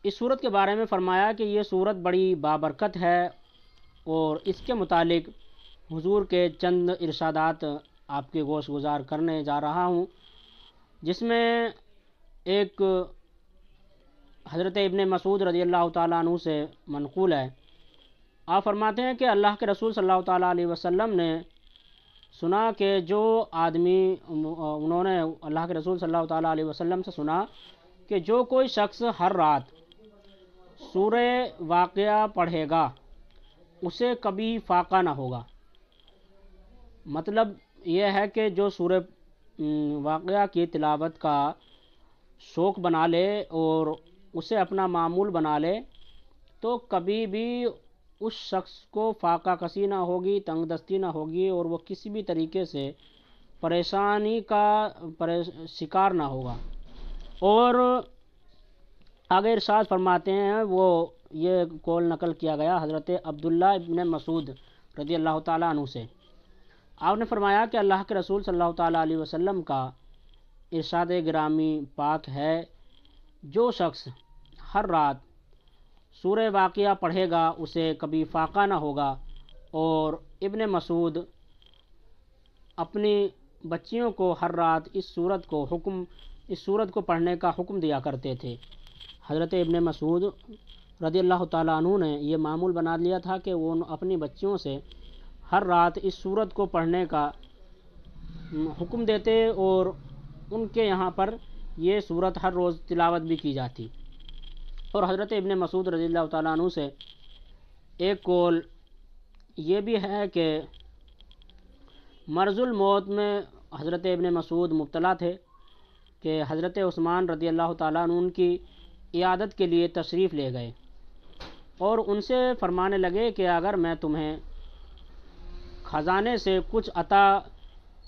Speaker 1: اس صورت کے بارے میں فرمایا کہ یہ صورت بڑی بابرکت ہے، اور اس کے متعلق حضور کے چند ارشادات آپ کے گوش گزار کرنے جا رہا ہوں، جس میں ایک حضرت ابن مسعود رضی اللہ تعالیٰ عنہ سے منقول ہے۔ آپ فرماتے ہیں کہ اللہ کے رسول صلی اللہ تعالیٰ علیہ وسلم نے سنا کہ جو آدمی انہوں نے اللہ کے رسول صلی اللہ تعالیٰ علیہ وسلم سے سنا کہ جو کوئی شخص ہر رات سورہ واقعہ پڑھے گا اسے کبھی فاقہ نہ ہوگا۔ مطلب یہ ہے کہ جو سورہ واقعہ کی تلاوت کا شوق بنا لے اور اسے اپنا معمول بنا لے تو کبھی بھی اس شخص کو فاقہ کسی نہ ہوگی، تنگ دستی نہ ہوگی، اور وہ کسی بھی طریقے سے پریشانی کا شکار نہ ہوگا۔ اور آگے ارشاد فرماتے ہیں، وہ یہ قول نقل کیا گیا حضرت عبداللہ ابن مسعود رضی اللہ تعالیٰ عنہ سے۔ آپ نے فرمایا کہ اللہ کے رسول صلی اللہ تعالیٰ علیہ وسلم کا ارشاد گرامی پاک ہے، جو شخص ہر رات سورہ واقعہ پڑھے گا اسے کبھی فاقہ نہ ہوگا۔ اور ابن مسعود اپنی بچیوں کو ہر رات اس سورت کو پڑھنے کا حکم دیا کرتے تھے۔ حضرت ابن مسعود رضی اللہ تعالیٰ عنہ نے یہ معمول بنا لیا تھا کہ وہ اپنی بچیوں سے ہر رات اس سورت کو پڑھنے کا حکم دیتے، اور ان کے یہاں پر یہ سورت ہر روز تلاوت بھی کی جاتی۔ اور حضرت ابن مسعود رضی اللہ تعالیٰ عنہ سے ایک قول یہ بھی ہے کہ مرض الموت میں حضرت ابن مسعود مبتلا تھے کہ حضرت عثمان رضی اللہ تعالیٰ عنہ ان کی عیادت کے لیے تشریف لے گئے، اور ان سے فرمانے لگے کہ اگر میں تمہیں خزانے سے کچھ عطا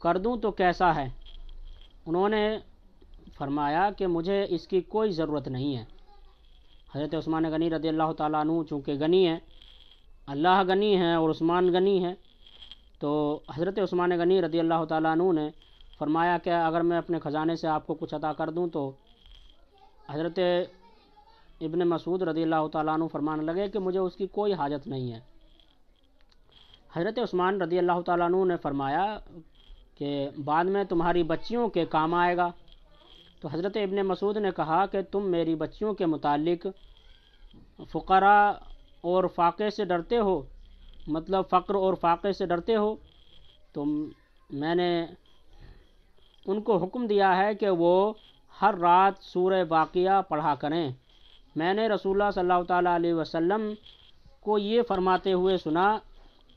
Speaker 1: کر دوں تو کیسا ہے؟ انہوں نے فرمایا کہ مجھے اس کی کوئی ضرورت نہیں ہے۔ حضرت عثمان غنی رضی اللہ تعالیٰ عنہ چونکہ غنی ہیں، اللہ غنی ہیں اور عثمان غنی ہیں، تو حضرت عثمان غنی رضی اللہ تعالیٰ عنہ نے فرمایا کہ اگر میں اپنے خزانے سے آپ کو کچھ عطا کر دوں تو حضرت ابن مسعود رضی اللہ تعالیٰ عنہ فرمانے لگے کہ مجھے اس کی کوئی حاجت نہیں ہے۔ حضرت عثمان رضی اللہ تعالیٰ عنہ نے فرمایا کہ بعد میں تمہاری بچیوں کے کام آئے گا۔ تو حضرت ابن مسعود نے کہا کہ تم میری بچیوں کے متعلق فقراء اور فاقے سے ڈرتے ہو، مطلب فقر اور فاقے سے ڈرتے ہو، تو میں نے ان کو حکم دیا ہے کہ وہ ہر رات سورہ واقعہ پڑھا کریں۔ میں نے رسول اللہ صلی اللہ تعالیٰ علیہ وسلم کو یہ فرماتے ہوئے سنا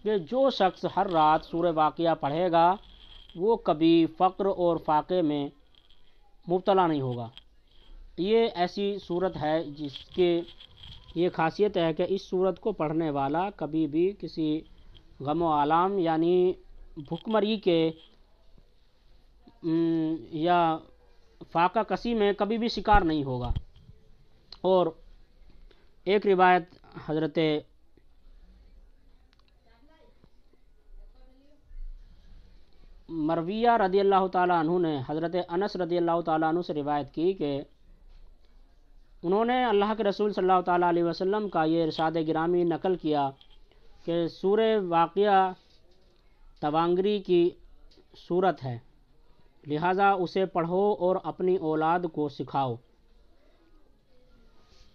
Speaker 1: کہ جو شخص ہر رات سورہ واقعہ پڑھے گا وہ کبھی فقر اور فاقے میں مبتلا نہیں ہوگا۔ یہ ایسی صورت ہے جس کی یہ خاصیت ہے کہ اس صورت کو پڑھنے والا کبھی بھی کسی غم و آلام یعنی بھوکمری کے یا فاقہ کسی میں کبھی بھی شکار نہیں ہوگا۔ اور ایک روایت حضرت مرویہ رضی اللہ تعالیٰ عنہ نے حضرت انس رضی اللہ تعالیٰ عنہ سے روایت کی کہ انہوں نے اللہ کے رسول صلی اللہ تعالیٰ علیہ وسلم کا یہ ارشاد گرامی نقل کیا کہ سورہ واقعہ توانگری کی صورت ہے، لہٰذا اسے پڑھو اور اپنی اولاد کو سکھاؤ۔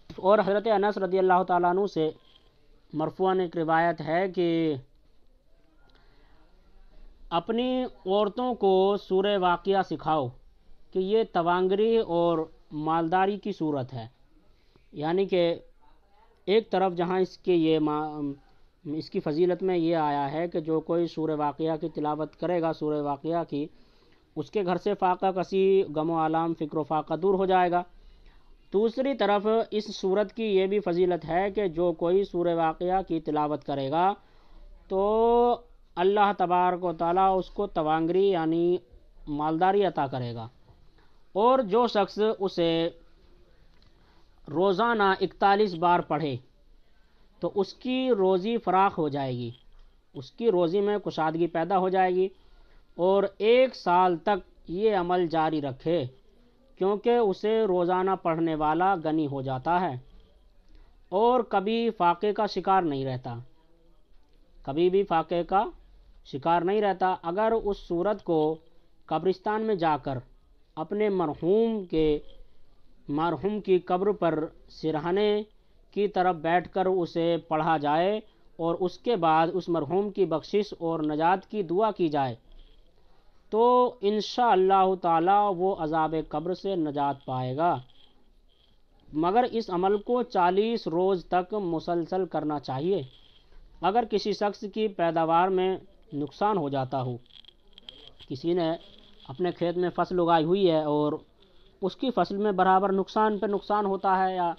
Speaker 1: اور حضرت انس رضی اللہ تعالیٰ عنہ سے مرفوعاً ایک روایت ہے کہ اپنی عورتوں کو سورہ واقعہ سکھاؤ کہ یہ توانگری اور مالداری کی صورت ہے، یعنی کہ ایک طرف جہاں اس کی فضیلت میں یہ آیا ہے کہ جو کوئی سورہ واقعہ کی تلاوت کرے گا، سورہ واقعہ کی، اس کے گھر سے فاقہ کسی، غم و آلام، فکر و فاقہ دور ہو جائے گا۔ دوسری طرف اس سورت کی یہ بھی فضیلت ہے کہ جو کوئی سورہ واقعہ کی تلاوت کرے گا تو اللہ تبارک و تعالیٰ اس کو توانگری یعنی مالداری عطا کرے گا، اور جو شخص اسے روزانہ 41 بار پڑھے تو اس کی روزی فراخ ہو جائے گی، اس کی روزی میں کشادگی پیدا ہو جائے گی، اور 1 سال تک یہ عمل جاری رکھے، کیونکہ اسے روزانہ پڑھنے والا غنی ہو جاتا ہے اور کبھی فاقے کا شکار نہیں رہتا، کبھی بھی فاقے کا شکار نہیں رہتا۔ اگر اس صورت کو قبرستان میں جا کر اپنے مرحوم کی قبر پر سرہانے کی طرف بیٹھ کر اسے پڑھا جائے اور اس کے بعد اس مرحوم کی بخشش اور نجات کی دعا کی جائے تو انشاءاللہ تعالی وہ عذاب قبر سے نجات پائے گا، مگر اس عمل کو 40 روز تک مسلسل کرنا چاہیے۔ اگر کسی شخص کی پیداوار میں نقصان ہو جاتا ہو، کسی نے اپنے کھیت میں فصل اگائی ہوئی ہے اور اس کی فصل میں برابر نقصان پہ نقصان ہوتا ہے، یا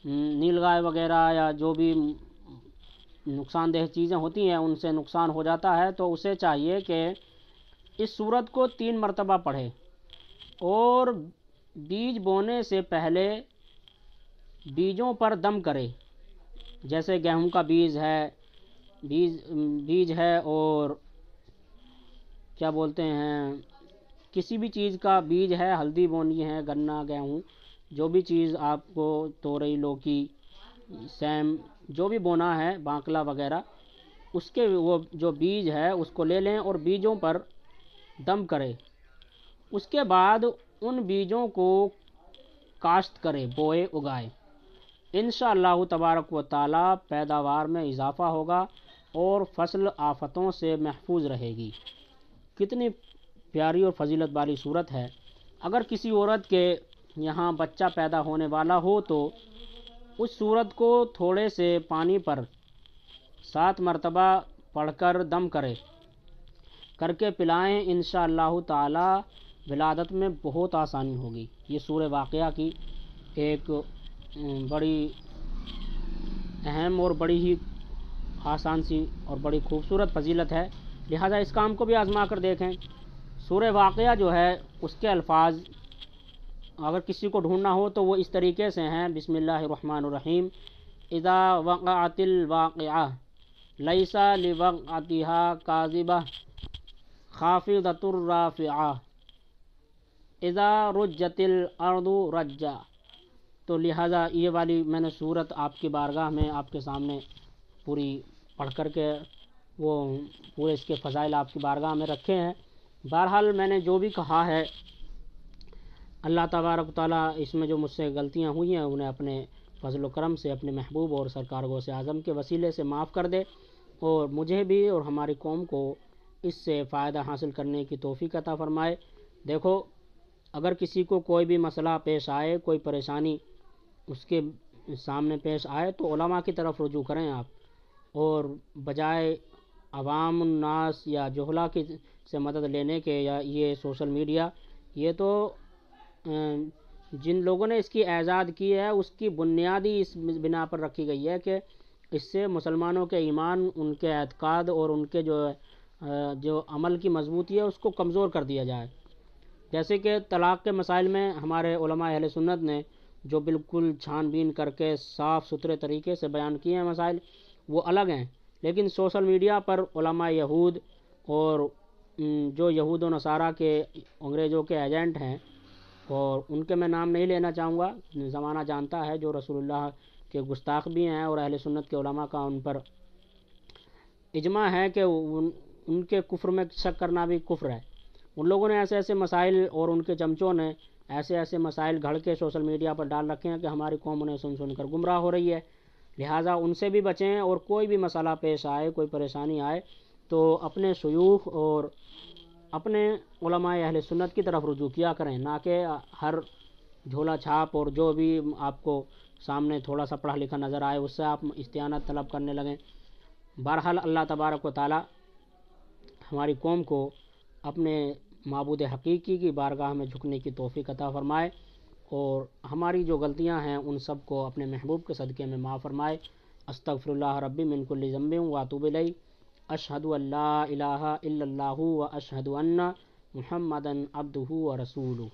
Speaker 1: نیل گائے وغیرہ یا جو بھی نقصان دہ چیزیں ہوتی ہیں ان سے نقصان ہو جاتا ہے، تو اسے چاہیے کہ اس سورت کو 3 مرتبہ پڑھے اور بیج بونے سے پہلے بیجوں پر دم کرے، جیسے گیہوں کا بیج ہے اور کیا بولتے ہیں، کسی بھی چیز کا بیج ہے، ہلدی بونی ہے، گنا، گیہوں، جو بھی چیز آپ کو، تورئی، لوکی، سیم، جو بھی بونا ہے، باکلا وغیرہ، اس کے وہ جو بیج ہے اس کو لے لیں اور بیجوں پر دم کرے، اس کے بعد ان بیجوں کو کاشت کرے، بوئے، اگائے، انشاءاللہ تبارک و تعالی پیداوار میں اضافہ ہوگا اور فصل آفتوں سے محفوظ رہے گی۔ کتنی پیاری اور فضیلت والی صورت ہے۔ اگر کسی عورت کے یہاں بچہ پیدا ہونے والا ہو تو اس صورت کو تھوڑے سے پانی پر 7 مرتبہ پڑھ کر دم کر کے پلائیں، انشاءاللہ تعالی ولادت میں بہت آسانی ہوگی۔ یہ سورہ واقعہ کی ایک بڑی اہم اور بڑی ہی آسان سی اور بڑی خوبصورت فضیلت ہے، لہذا اس کام کو بھی آزما کر دیکھیں۔ سورہ واقعہ جو ہے اس کے الفاظ اگر کسی کو ڈھونڈنا ہو تو وہ اس طریقے سے ہیں: بسم اللہ الرحمن الرحیم، اذا وقعت الواقعہ لیس لوقعتها کاذبہ خافضۃ رافعہ اذا رجت الارض رجا۔ تو لہٰذا یہ والی میں نے صورت آپ کی بارگاہ میں آپ کے سامنے پوری پڑھ کر کے وہ پورے اس کے فضائل آپ کی بارگاہ میں رکھے ہیں۔ بہرحال میں نے جو بھی کہا ہے اللہ تبارک و تعالیٰ اس میں جو مجھ سے غلطیاں ہوئی ہیں انہیں اپنے فضل و کرم سے اپنے محبوب اور سرکار غوث اعظم کے وسیلے سے معاف کر دے، اور مجھے بھی اور ہماری قوم کو اس سے فائدہ حاصل کرنے کی توفیق عطا فرمائے۔ دیکھو، اگر کسی کو کوئی بھی مسئلہ پیش آئے، کوئی پریشانی اس کے سامنے پیش آئے تو علماء کی طرف رجوع کریں آپ، اور بجائے عوام الناس یا جہلا کی سے مدد لینے کے یا یہ سوشل میڈیا، یہ تو جن لوگوں نے اس کی ایجاد کی ہے اس کی بنیادی اس بنا پر رکھی گئی ہے کہ اس سے مسلمانوں کے ایمان، ان کے اعتقاد اور ان کے جو عمل کی مضبوطی ہے اس کو کمزور کر دیا جائے۔ جیسے کہ طلاق کے مسائل میں ہمارے علماء اہل سنت نے جو بالکل چھان بین کر کے صاف ستھرے طریقے سے بیان کیے ہیں مسائل، وہ الگ ہیں، لیکن سوشل میڈیا پر علماء یہود اور جو یہود و نصارہ کے انگریزوں کے ایجنٹ ہیں، اور ان کے میں نام نہیں لینا چاہوں گا، زمانہ جانتا ہے، جو رسول اللہ کے گستاخ بھی ہیں اور اہل سنت کے علماء کا ان پر اجماع ہے کہ ان کے کفر میں شک کرنا بھی کفر ہے۔ ان لوگوں نے ایسے ایسے مسائل اور ان کے چمچوں نے ایسے ایسے مسائل گھڑ کے سوشل میڈیا پر ڈال رکھے ہیں کہ ہماری قوم انہیں سن سن کر گمراہ ہو رہی ہے۔ لہٰذا ان سے بھی بچیں، اور کوئی بھی مسئلہ پیش آئے، کوئی پریشانی آئے تو اپنے شیوخ اور اپنے علماء اہل سنت کی طرف رجوع کیا کریں، نہ کہ ہر جھولا چھاپ اور جو بھی آپ کو سامنے تھوڑا سا پڑھا لکھا نظر آئے اس سے آپ استعانت طلب کرنے لگیں۔ بہرحال اللہ تبارک و تعالی ہماری قوم کو اپنے معبود حقیقی کی بارگاہ میں جھکنے کی توفیق عطا فرمائے، اور ہماری جو غلطیاں ہیں ان سب کو اپنے محبوب کے صدقے میں معاف فرمائے۔ استغفر اللہ ربی من کل ذنب واتوب الیہ، اشہد ان لا الہ الا اللہ واشہد ان محمدا عبدہ ورسولہ۔